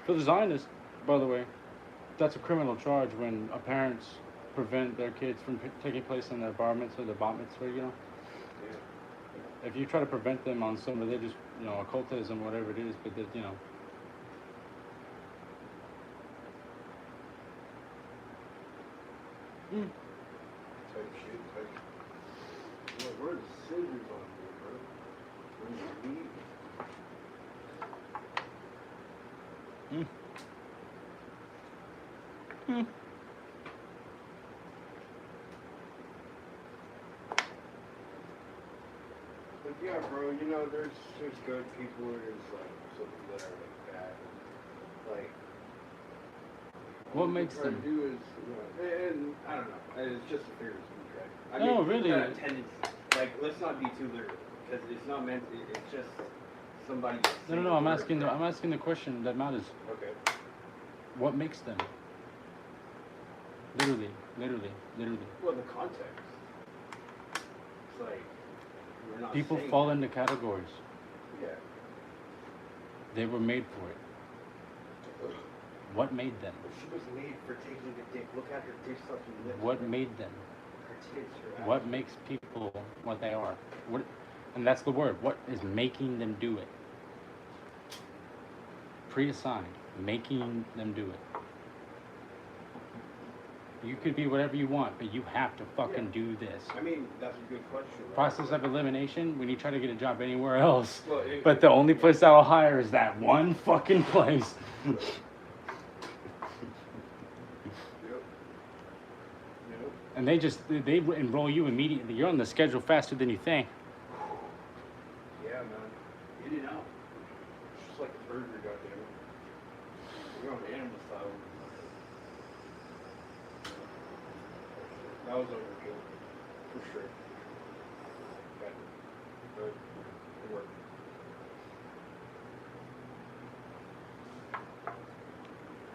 For the Zionists, by the way, that's a criminal charge when parents prevent their kids from taking place in their bar mitzvah, their bat mitzvah, you know. Yeah. If you try to prevent them on some religious, you know, occultism, whatever it is, but that, you know. Type shit, type. Where are the scissors on here, bro? Where's the meat? But yeah, bro, you know, there's good people, there's like some people that are like bad. Like, What makes try to them? do is, you know, and I don't know, it's just a figure of speech, right? I No, mean, really. Kind of tendency. Like, let's not be too literal, because it's not meant. It's just somebody. No. I'm asking the question that matters. Okay. What makes them? Literally. Well, the context. It's like we're not. People saying fall that. into categories. Yeah. They were made for it. What made them? She was made for taking the dick. Look at her dick sucking lips. What made them? Her tits, her ass. What makes people what they are? What? And that's the word. What is making them do it? Pre-assigned. Making them do it. You could be whatever you want, but you have to fucking do this. I mean, that's a good question. Right? Process of elimination when you try to get a job anywhere else. Well, But the only place I'll hire is that one fucking place. Yep. And they enroll you immediately. You're on the schedule faster than you think. Yeah, man. In and out. It's just like a burger, goddamn. You're on the animal style. That was overkill. For sure. Okay. But it worked.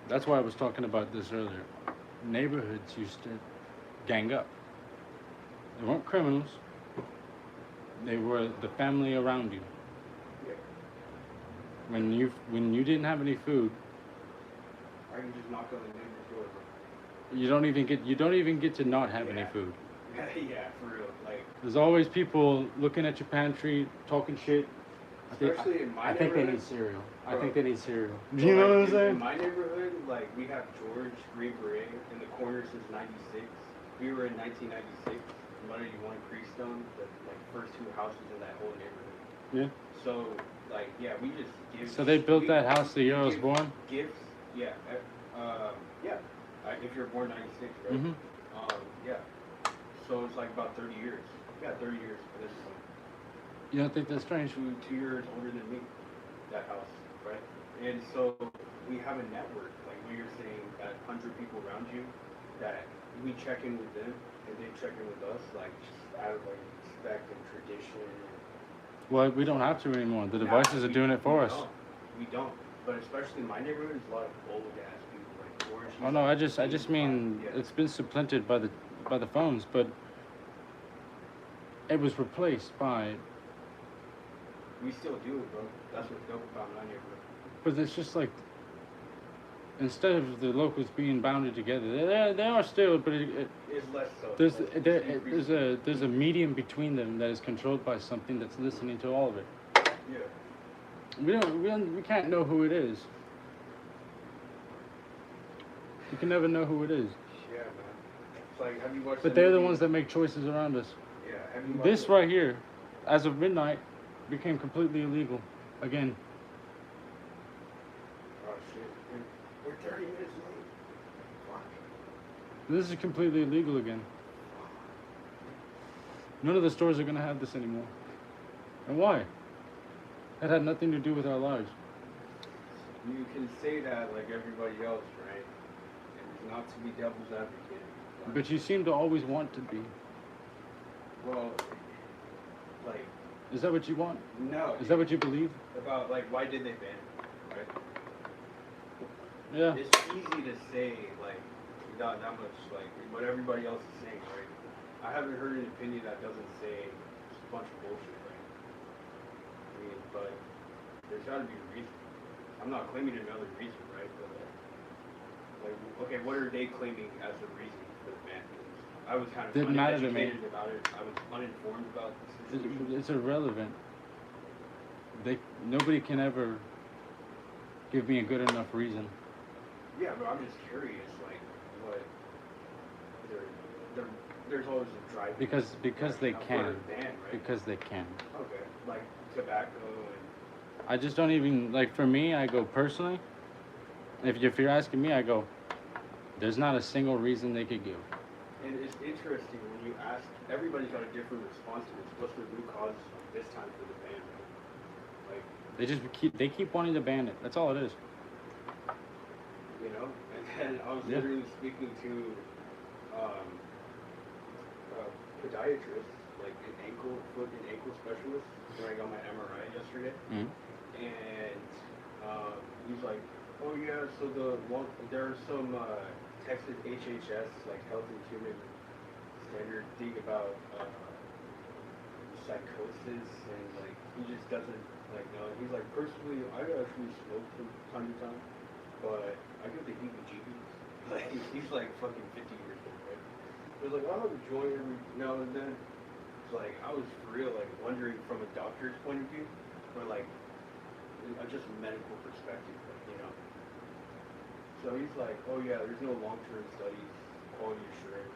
That's why I was talking about this earlier. Neighborhoods used to gang up. They weren't criminals. They were the family around you. Yeah. When you didn't have any food, I can just knock on the neighbor's door. you don't even get to not have any food. Yeah, for real. Like, There's always people looking at your pantry, talking shit. especially in my I think they neighborhood. need cereal. I Bro. think they need cereal. So, You know like, what I'm in saying? my neighborhood, like, we have George Green Beret in the corner since '96. We were in 1996. Muddy One Creekstone, the first two houses in that whole neighborhood. Yeah. So, like, yeah, we just give. So they built that house the year I was give born? Gifts, yeah, yeah. If you're born '96, right? Mhm. Yeah. So it's like about 30 years. Yeah, 30 years for this one. You don't think that's strange? 2 years older than me. That house, right? And so we have a network, like what you're saying, that 100 people around you, that we check in with them and they check in with us, like just out of like respect and tradition. Well, we don't have to anymore. The devices are doing it for us. We don't. But especially in my neighborhood, there's a lot of old ass people like Orange. Oh no, I just mean it's been supplanted by the phones, but it was replaced by. We still do it, bro. That's what's dope about my neighborhood. But it's just like instead of the locals being bounded together, they are still, but It's less so. there's a medium between them that is controlled by something that's listening to all of it. Yeah. We can't know who it is. You can never know who it is. Yeah, man. It's like, have you watched? But they're the ones that make choices around us. Yeah. Have you watched This right here, as of midnight, became completely illegal again. Oh shit. We're 30 minutes late. Fuck. This is completely illegal again. None of the stores are gonna have this anymore. And why? That had nothing to do with our lives. You can say that like everybody else, right? And not to be devil's advocate. But you seem to always want to be. Well, like, Is that what you want? no. Is that what you believe? About, like, why did they ban it, right? Yeah. It's easy to say, like, without that much, like, what everybody else is saying, right? I haven't heard an opinion that doesn't say it's a bunch of bullshit, right? I mean, but there's got to be a reason. I'm not claiming another reason, right? But, like, okay, what are they claiming as the reason for the ban? I was kind of Didn't matter to me. uneducated about it. I was uninformed about this situation. It's irrelevant. Nobody can ever give me a good enough reason. Yeah, but I'm just curious, like, what there's always a driving. Because they for can. a ban, right? Because they can. Okay, like tobacco and. I just don't even like. For me, I go personally. If you're asking me, I go. There's not a single reason they could give. And it's interesting when you ask. Everybody's got a different response to this. What's the root cause this time for the ban? Right? Like. They keep wanting to ban it. That's all it is. You know, and then I was Yeah. literally speaking to a podiatrist, like an foot and ankle specialist, when I got my MRI yesterday, Mm-hmm. and he's like, "Oh yeah, so there are some Texas HHS, like Health and Human Standard thing about psychosis, and like he just doesn't like know." He's like, "Personally, I actually smoke from time to time, but I get the heebie-jeebies." Like, he's like fucking 50 years old, right? He was like, "I'll have a joint every now and then." It's like, I was for real, like, wondering from a doctor's point of view, or like, just a medical perspective, like, you know? So he's like, "Oh yeah, there's no long-term studies, quality assurance."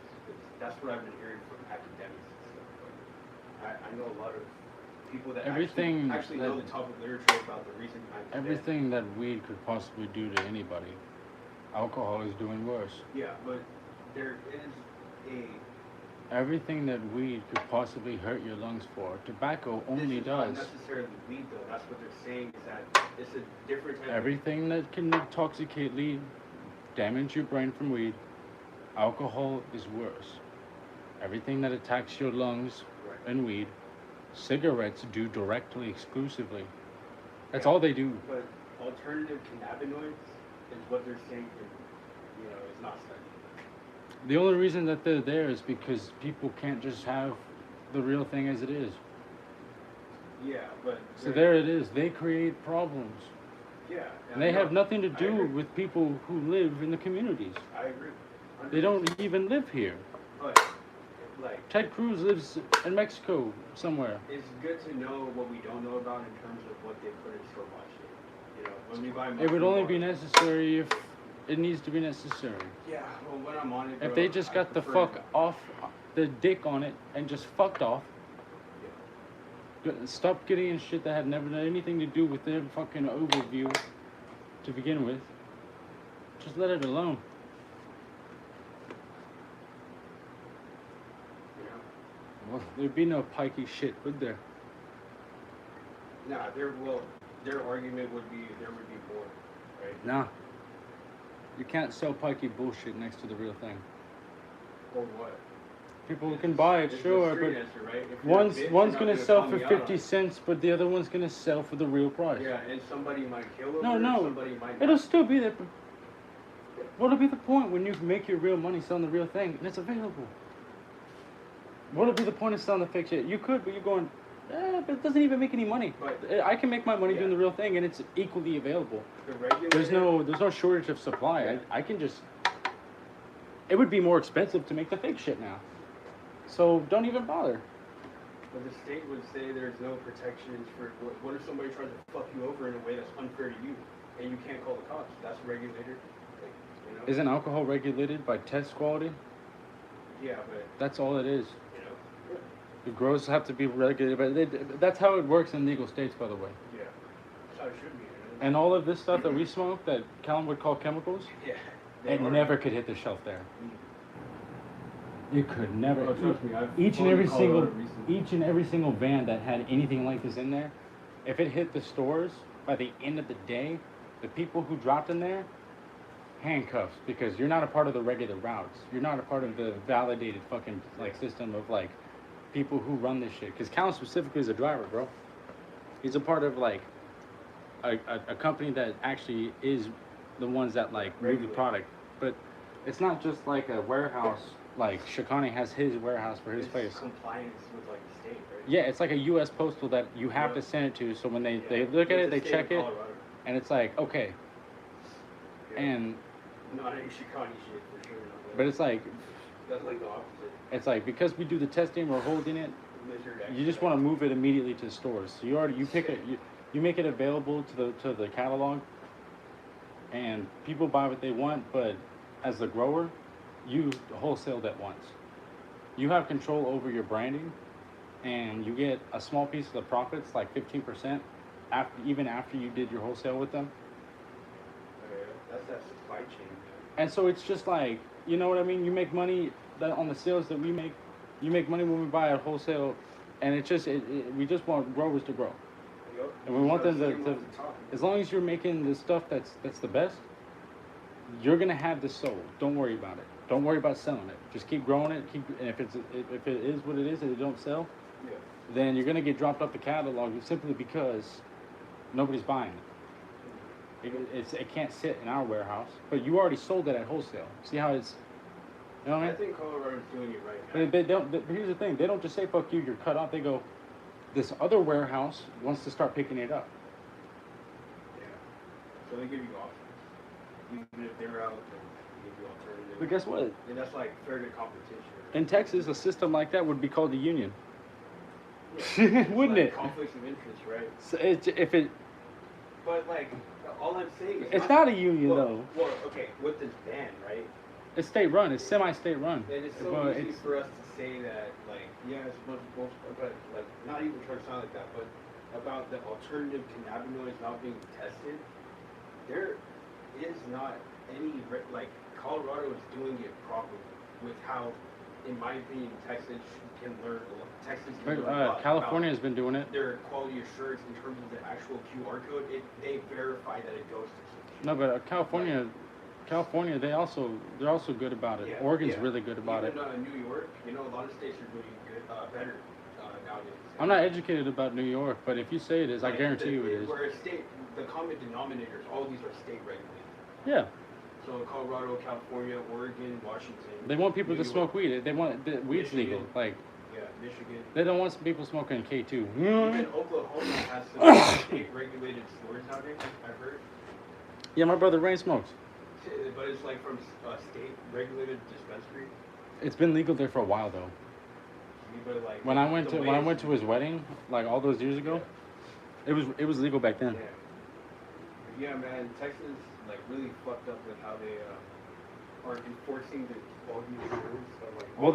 That's what I've been hearing from academics and stuff. But I know a lot of people that actually know the topic literature about the reason behind the ban. Everything that weed could possibly do to anybody, alcohol is doing worse. Yeah, but there is a. Everything that weed could possibly hurt your lungs for, tobacco only This is does. not necessarily weed though. That's what they're saying is that it's a different type. Everything that can intoxicate, damage your brain from weed, alcohol is worse. Everything that attacks your lungs Right. and weed, cigarettes do directly, exclusively. That's Yeah. all they do. But alternative cannabinoids is what they're saying. Is not studied. The only reason that they're there is because people can't just have the real thing as it is. Yeah, but. So there it is. They create problems. Yeah. And they have nothing to I do agree. with people who live in the communities. I agree. They don't even live here. But like. Ted Cruz lives in Mexico somewhere. It's good to know what we don't know about in terms of what they put in store bought shit. You know, when we buy. It would only be mushroom necessary if it needs to be necessary. oil- Yeah, well, when I'm on it. If bro, they just I got the prefer fuck to- off the dick on it and just fucked off, stop getting in shit that had never done anything to do with their fucking overview to begin with. Just let it alone. You know? Well, there'd be no pikey shit, would there? Nah, their argument would be there would be more, right? Nah. You can't sell pikey bullshit next to the real thing. Or what? People can buy it, It's the sure, street but answer, right? If you're a bitch, one's you're gonna not sell call for me out on 50 it. cents, but the other one's gonna sell for the real price. Yeah, and somebody might kill over No, it, no. somebody might It'll not. still be there. But what'll be the point when you make your real money selling the real thing and it's available? What'll be the point of selling the fake shit? You could, but you're going, but it doesn't even make any money. But- I can make my money doing Yeah. the real thing and it's equally available. The regulator, There's no shortage of supply. Yeah. I can just. It would be more expensive to make the fake shit now. So don't even bother. But the state would say there's no protections for. What if somebody tries to fuck you over in a way that's unfair to you, and you can't call the cops? That's regulated. Like, you know. Isn't alcohol regulated by test quality? Yeah, but That's all it is. you know. The grows have to be regulated, but that's how it works in legal states, by the way. Yeah, that's how it should be. You know? And all of this stuff that we smoke, that Callum would call chemicals, Yeah. it They are- never could hit the shelf there. Mm. It could never. Oh, trust me, I've Each and gone to every single, Colorado recently. each and every single van that had anything like this in there, if it hit the stores by the end of the day, the people who dropped in there, handcuffs, because you're not a part of the regular routes. You're not a part of the validated fucking like system of like people who run this shit. Because Cal specifically is a driver, bro. He's a part of like a company that actually is the ones that like move the Regulate. product, but it's not just like a warehouse. Like Shikani has his warehouse for his It's place. compliance with like the state, right? Yeah, it's like a U.S. postal that you have Yeah. to send it to. So when they Yeah. look at It's it, the they state check of it, Colorado. and it's like okay, Yeah. and Not any Shikani shit for sure. Not but it's like that's like the opposite. it's like because we do the testing, we're holding it. Measured You just want to move it immediately to the stores. So you pick it, you make it available to the catalog, and people buy what they want. But as the grower, you wholesale at once. You have control over your branding, and you get a small piece of the profits, like 15%, even after you did your wholesale with them. That's that supply chain. And so it's just like, you know what I mean? You make money on the sales that we make. You make money when we buy at wholesale, and it's just we just want growers to grow. Yup. And we want them Start seeing to what's the top. as long as you're making the stuff that's the best, you're gonna have this sold. Don't worry about it. Don't worry about selling it. Just keep growing it. And if it is what it is and it don't sell, Yeah. then you're gonna get dropped off the catalog simply because nobody's buying it. It can't sit in our warehouse, but you already sold it at wholesale. See how it's, you know what I I mean? think Colorado's doing it right now. But they don't. But here's the thing: they don't just say "fuck you," you're cut off. They go, "This other warehouse wants to start picking it up." Yeah. So they give you options. Even if they're out, they give you alternatives. But guess what? And that's like fair to competition. In Texas, a system like that would be called a union, Yeah. wouldn't Like it? conflicts of interest, right? So if it, But like, all I'm saying is it's not a union well, though. Well, okay, with this ban, right? It's state run. It's semi-state run. And it's so But easy it's- for us to say that, like, yeah, it's a bunch of bullshit, but like, not even trying to sound like that, but about the alternative cannabinoids not being tested, there is not any like Colorado is doing it properly with how, in my opinion, Texas can learn. Texas can learn a lot California about has been doing it. their quality assurance in terms of the actual QR code. They verify that it goes to. No, but California, they're also good about it. Yeah, Oregon's yeah. really good about Even, it. New York, you know, a lot of states are doing good, better nowadays. I'm not educated about New York, but if you say it is, I Like, guarantee you it is. Where a state, the common denominators, all these are state regulated. Yeah, So Colorado, California, Oregon, Washington. they want people New to York, smoke weed. They want weed's legal. Michigan. Like Yeah, Michigan. they don't want people smoking K2. Even Oklahoma has some state regulated stores nowadays, I've heard. Yeah, my brother Rain smokes. But it's like from a state regulated dispensary. It's been legal there for a while though. But like When I went the to way his wedding, like all those years ago, it was legal back then. Yeah, man, Texas like really fucked up with how they are enforcing the quality assurance. Of, like, Well,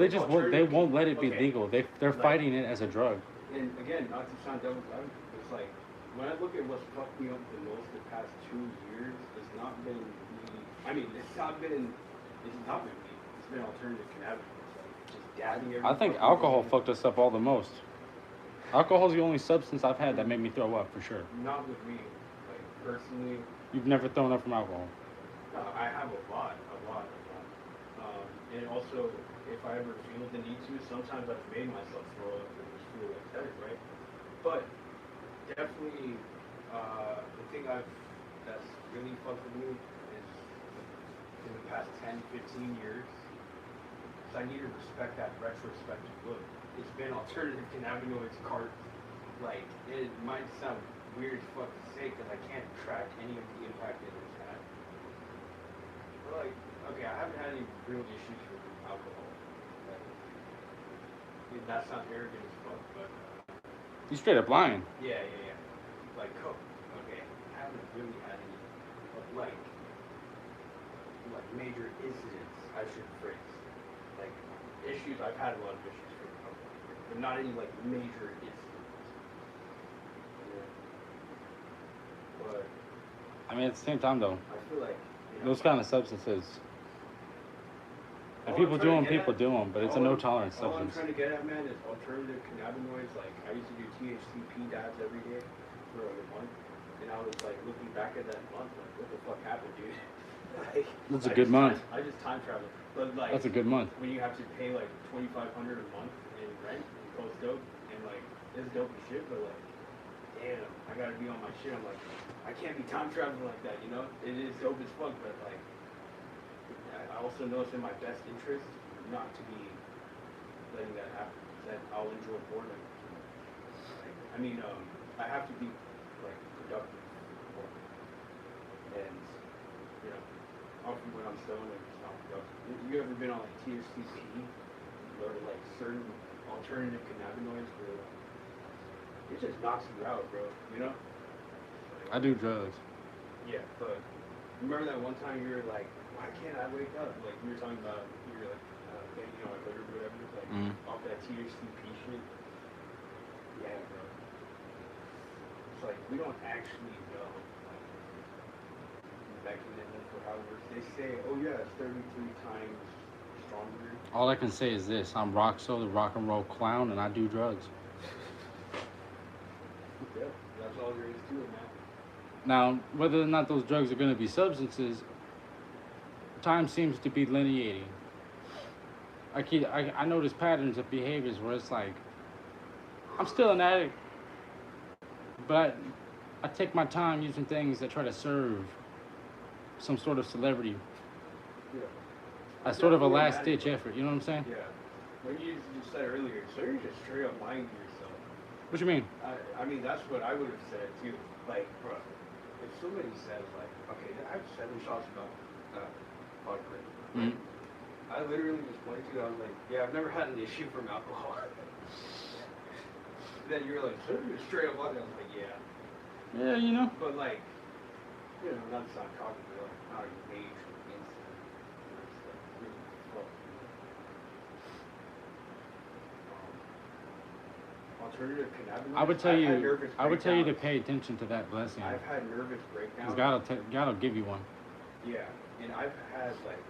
they won't let it be Okay. legal. They're Like- fighting it as a drug. And again, not to sound devil's advocate, it's like when I look at what's fucked me up the most the past 2 years, it's not been weed. I mean, it's not been weed. It's been alternative cannabinoids, like just dabbing every. I think fucking alcohol day. fucked us up all the most. Alcohol's the only substance I've had that made me throw up for sure. Not with me, like personally. You've never thrown up from alcohol. I have a lot. And also, if I ever feel the need to, sometimes I've made myself throw up and just feel like that, right? But definitely, the thing that's really fucked with me is in the past 10, 15 years, is I need to respect that retrospective look. It's been alternative cannabinoids cart, like, it might sound weird as fuck to say because I can't track any of the impact it has had. But like, okay, I haven't had any real issues with alcohol. Like, I mean, that sounds arrogant as fuck, but You straight up lying. yeah. Like Coke, okay, I haven't really had any, like major incidents, I should phrase. Like issues, I've had a lot of issues with alcohol, but not any like major incidents. Yeah. But I mean, at the same time though, I feel like you know, those kind of substances, if people I'm do trying them, to get people at- do them, but it's a all no I'm- tolerance All I'm substance. trying to get at, man, is alternative cannabinoids. Like, I used to do THCP dabs every day for like a month, and I was like looking back at that month, like, what the fuck happened, dude? Like, That's a good month. I just time traveled, but like, That's a good month. when you have to pay like $2,500 a month in rent and post dope, and like, it's dope as shit, but like, damn, I gotta be on my shit. I'm like, I can't be time traveling like that, you know? It is dope as fuck, but like, I also know it's in my best interest not to be letting that happen. That I'll enjoy boredom. Like, I mean, I have to be like productive, and you know, often when I'm stoned, I'm just not productive. You ever been on like THCP or like certain alternative cannabinoids where it just knocks you out, bro? You know? I do drugs. Yeah, but remember that one time you were like, why can't I wake up? Like you were talking about, you were like, you know, like whatever, like off that THCP shit. Yeah, bro. It's like we don't actually know like the mechanism for how it works. They say, oh yeah, it's 33 times stronger. All I can say is this: I'm Roxo, the rock and roll clown, and I do drugs. Yeah, that's all there is to it, man. Now, whether or not those drugs are going to be substances, time seems to be lineating. I notice patterns of behaviors where it's like, I'm still an addict, but I take my time using things that try to serve some sort of celebrity. Yeah. A sort of a last ditch effort, you know what I'm saying? Yeah. When you just said earlier, so you're just straight up lying to yourself. What you mean? I mean, that's what I would have said too. Like, bro, if somebody says like, okay, I have 7 shots of vodka. Mm-hmm. I literally just pointed to it. I was like, yeah, I've never had an issue from alcohol. Then you were like, so you're straight up vodka. I was like, yeah. Yeah, you know. But like, you know, not to sound cocky, but like, not a major incident. It's like really fucked. Alternative cannabinoids. I would tell I've you. had nervous I would tell you to breakdowns. pay attention to that blessing. I've had nervous breakdowns. Cause God'll give you one. Yeah, and I've had like,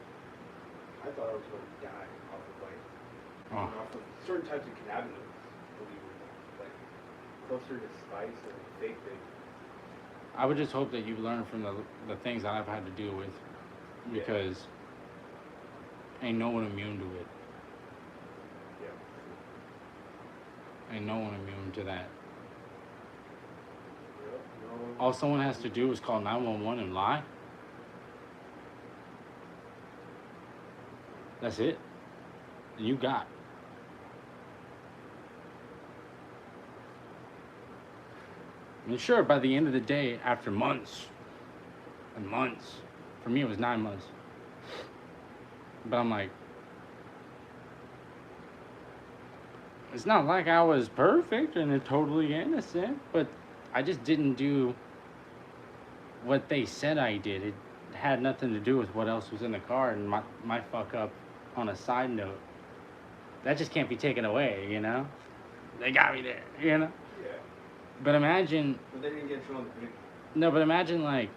I thought I was going to die off of like, off of certain types of cannabinoids. Believe it or not, like closer to spice or fake thing. I would just hope that you learn from the things that I've had to deal with, because ain't no one immune to it. Yeah. Ain't no one immune to that. Yep, no. All someone has to do is call 911 and lie. That's it. And you got. I mean, sure, by the end of the day, after months and months, for me it was 9 months. But I'm like, it's not like I was perfect and totally innocent, but I just didn't do what they said I did. It had nothing to do with what else was in the car, and my fuck up on a side note. That just can't be taken away, you know? They got me there, you know? Yeah. But imagine, But they didn't get you on the big. no, but imagine like,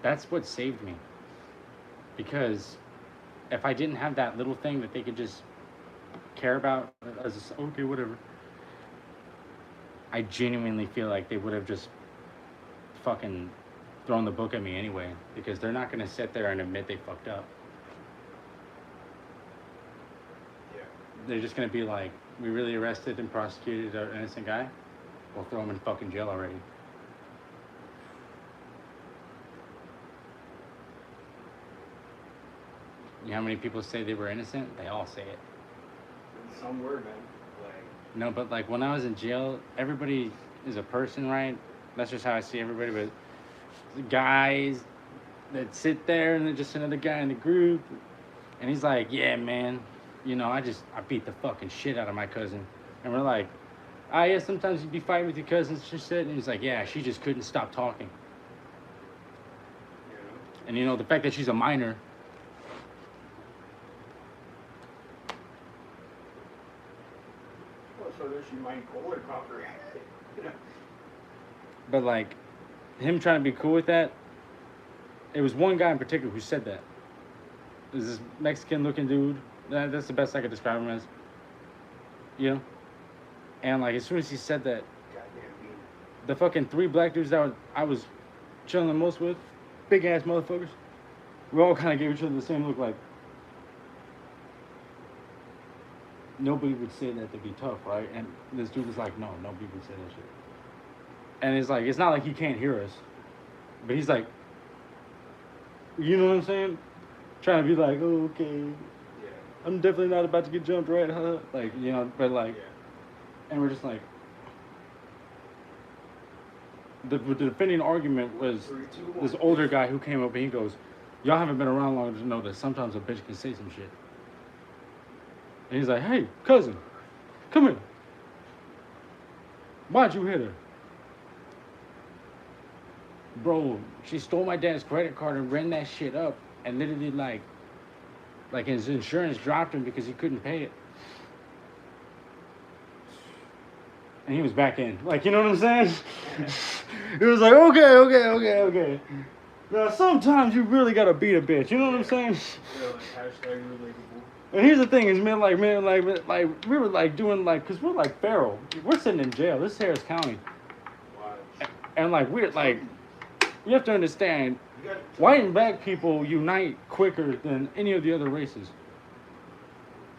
that's what saved me. Because if I didn't have that little thing that they could just care about as okay, whatever, I genuinely feel like they would have just fucking thrown the book at me anyway, because they're not going to sit there and admit they fucked up. Yeah. They're just going to be like, we really arrested and prosecuted an innocent guy? We'll throw him in fucking jail already. You know how many people say they were innocent? They all say it. And some were, man. Like, No, but like when I was in jail, everybody is a person, right? That's just how I see everybody. But the guys that sit there and they're just another guy in the group, and he's like, "Yeah, man, you know, I beat the fucking shit out of my cousin," and we're like, "Ah, yeah, sometimes you'd be fighting with your cousins," she said, and he's like, "Yeah, she just couldn't stop talking," you know. and you know the fact that she's a minor. Well, so does she mind Kohler proper? You know. But like, him trying to be cool with that, it was one guy in particular who said that. It was this Mexican-looking dude. That's the best I could describe him as. You know? And, like, as soon as he said that, Goddamn bean. the fucking 3 black dudes that I was chilling the most with, big-ass motherfuckers, we all kind of gave each other the same look, like, nobody would say that to be tough, right? And this dude was like, no, nobody would say that shit. And it's like, it's not like he can't hear us, but he's like, you know what I'm saying? Trying to be like, oh, okay, Yeah. I'm definitely not about to get jumped, right? Huh? Like, you know, but like, Yeah. and we're just like, the defending argument was 3, 2, 1. this older guy who came up and he goes, y'all haven't been around long enough to know that sometimes a bitch can say some shit. And he's like, hey, cousin, come here. Why'd you hit her? Bro, she stole my dad's credit card and ran that shit up and literally like his insurance dropped him because he couldn't pay it. And he was back in. Like, you know what I'm saying? It was like, okay. Now, sometimes you really gotta beat a bitch. You know what I'm saying? Yeah, like hashtag relatable. And here's the thing is, man, we were like doing like, cause we're like feral. We're sitting in jail. This is Harris County. Wow. And like, we're like, you have to understand, You got white and black people unite quicker than any of the other races.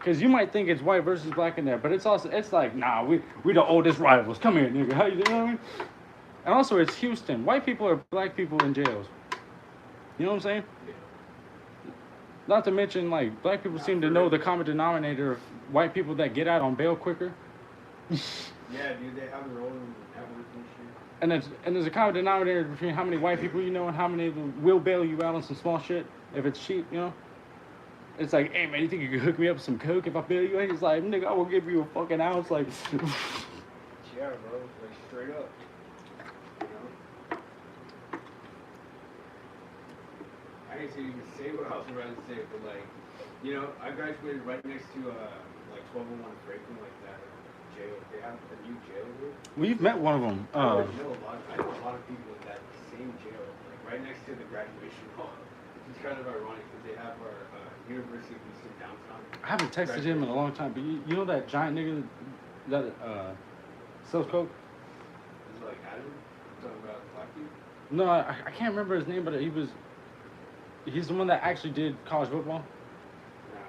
Cause you might think it's white versus black in there, but it's also, it's like, nah, we the oldest rivals. Come here, nigga. How you doing? You know what I mean? And also, it's Houston. White people are black people in jails. You know what I'm saying? Yeah. Not to mention, like, black people seem to know the common denominator of white people that get out on bail quicker. Yeah, dude, they have their own network and shit. And there's a common denominator between how many white people you know and how many of them will bail you out on some small shit if it's cheap, you know? It's like, hey, man, you think you could hook me up with some coke if I bail you? And he's like, nigga, I will give you a fucking ounce. Like, Yeah, bro, like straight up. You know? I didn't even say what I was about to say, but like, you know, I graduated right next to like 1201 Franklin, like that jail. They have a new jail here. well, you've met one of them. I know a lot of people in that same jail, like right next to the graduation hall. It's kind of ironic because they have our University of Houston downtown. I haven't texted him in a long time, but you know that giant nigga that sells coke? Is it like Adam? Talking about black people? No, I can't remember his name, but he's the one that actually did college football. Nah.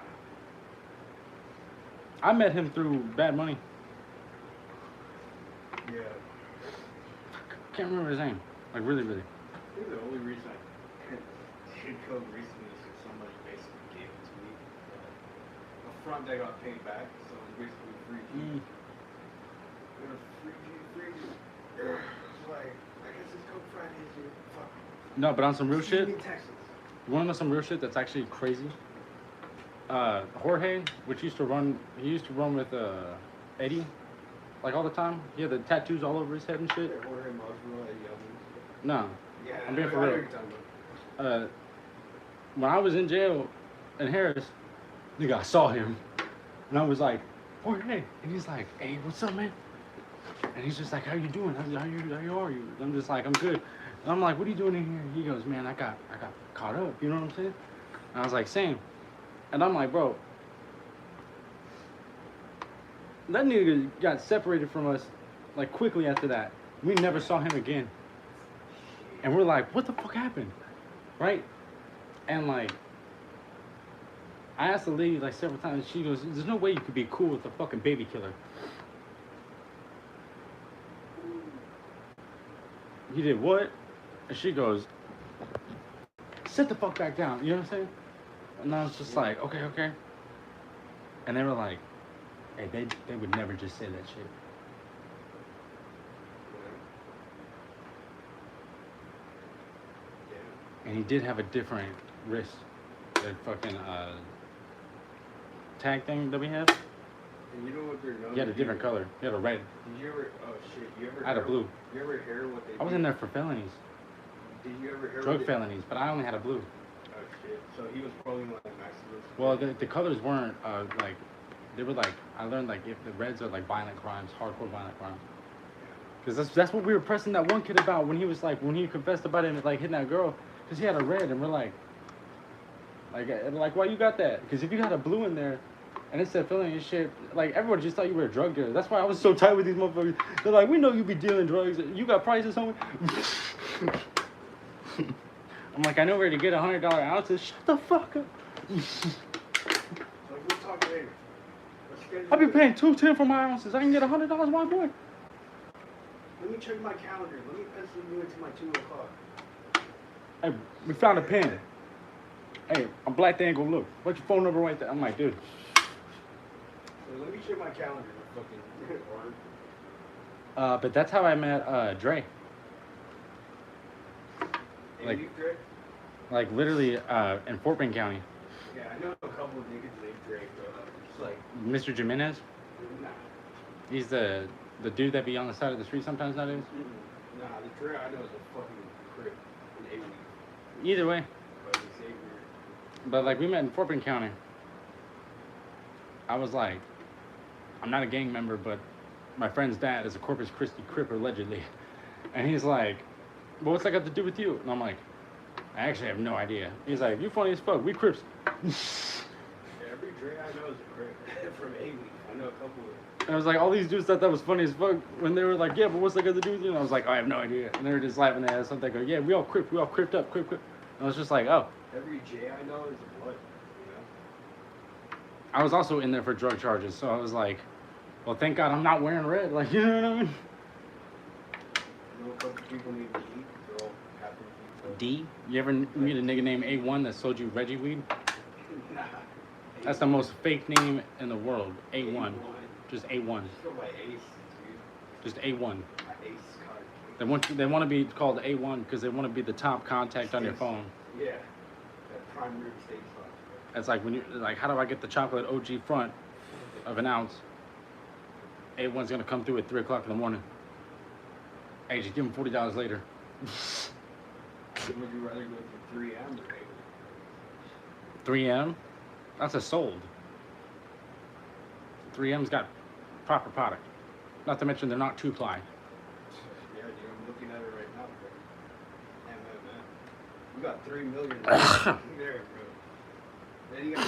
I met him through Bad Money. Yeah. Can't remember his name. Like, really. I think the only reason I did code recently is because somebody basically gave it to me. A front that got paid back, so it was basically free G. Free G. It's like, I guess it's Coke Fridays here. Fuck. No, but on some real shit, In Texas. you wanna know some real shit that's actually crazy? Jorge, he used to run with Eddie, like all the time. He had the tattoos all over his head and shit. Yeah, Jorge Masvidal, Eddie Alvarez. No, Yeah, I'm being for I know real. what you're talking about. When I was in jail in Harris, nigga, I saw him, and I was like, Jorge, and he's like, hey, what's up, man? And he's just like, how you doing? How are you? I'm just like, I'm good. And I'm like, what are you doing in here? He goes, man, I got caught up. You know what I'm saying? And I was like, same. And I'm like, bro, that nigga got separated from us like quickly after that. We never saw him again. And we're like, what the fuck happened? Right? And like, I asked the lady like several times, she goes, there's no way you could be cool with a fucking baby killer. He did what? And she goes, sit the fuck back down. You know what I'm saying? And I was just like, okay. And they were like, hey, they would never just say that shit. And he did have a different wrist. That fucking tag thing that we have. And you know what they're known He had a to different do? color. He had a red. Did you ever, oh shit, you ever I had a hear- blue. You ever hear what they I was do? in there for felonies. Did you ever hear Drug what they- felonies, but I only had a blue. Oh shit, so he was probably like Maximus. Well, the colors weren't like, they were like, I learned like if the reds are like violent crimes, hardcore violent crimes. Because that's what we were pressing that one kid about when he was like, when he confessed about it and like hitting that girl. Because he had a red, and we're like, why you got that? Because if you had a blue in there, and it said filling and shit, like, everyone just thought you were a drug dealer. That's why I was so tight with these motherfuckers. They're like, we know you be dealing drugs. You got prices, homie? I'm like, I know where to get $100 ounces. Shut the fuck up. Like, we'll talk later. Let's schedule I've been it. paying $210 for my ounces. I can get $100, my boy. Let me check my calendar. Let me pencil you into my 2 o'clock. Hey, we found a pen. Hey, I'm Black Dangle. Look, what's your phone number right there? I'm like, dude. So let me check my calendar. Fucking or But that's how I met Dre. Like- Andy Dre? Like literally in Fort Bend County. Yeah, I know a couple of niggas named Dre, but it's like, Mr. Jimenez. nah. He's the dude that be on the side of the street sometimes nowadays. Nah, the Dre I know is a fucking crip in A-Week. Either way. But Xavier. But like we met in Fort Bend County. I was like, I'm not a gang member, but my friend's dad is a Corpus Christi Crip allegedly. And he's like, well, what's that got to do with you? And I'm like, I actually have no idea. He's like, you funny as fuck. We Crips. Yeah, every Dre I know is a crip from A-Week. I know a couple of And I was like, all these dudes thought that was funny as fuck when they were like, yeah, but what's that got to do with you? And I was like, I have no idea. And they were just laughing their ass off. They go, yeah, we all cripped up, crip. And I was just like, oh. every J I know is a blood, you know? I was also in there for drug charges, so I was like, well, thank God I'm not wearing red. Like, you know what I mean? I know a couple people named D. They're all happy to D? You ever meet a nigga named A1 that sold you Reggie weed? Nah. That's the most fake name in the world. A1. Just A1. Just go by Ace, dude. Just A1. My Ace card. They want to be called A1 because they want to be the top contact on your phone. Yeah. That prime real estate stock. It's like when you like, how do I get the chocolate OG front of an ounce? A1's gonna come through at 3 o'clock in the morning. Hey, just give him $40 later. Would you rather go for 3M or 3M? That's a sold. 3M's got proper product. Not to mention they're not 2-ply. Yeah, dude, I'm looking at it right now, bro. MMM. We got 3 million there, bro.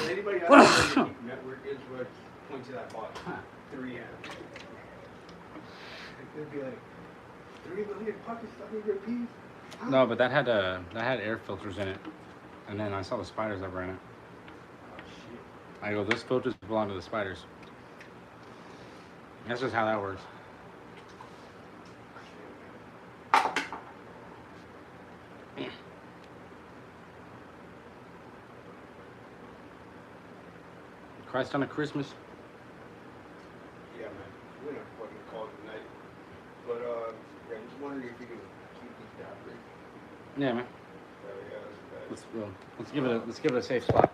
Anybody else know what network is, would point to that box. 3M. It could be like 3 million Pakistani rupees. No, but that had air filters in it. And then I saw the spiders that were in it. Oh shit. I go, those filters belong to the spiders. That's just how that works. Christ on a Christmas. Yeah, man. We're gonna fucking call it tonight. But yeah, I'm just wondering if you can keep these down, right? Yeah, man. Yeah, that's bad. Let's give it a safe spot.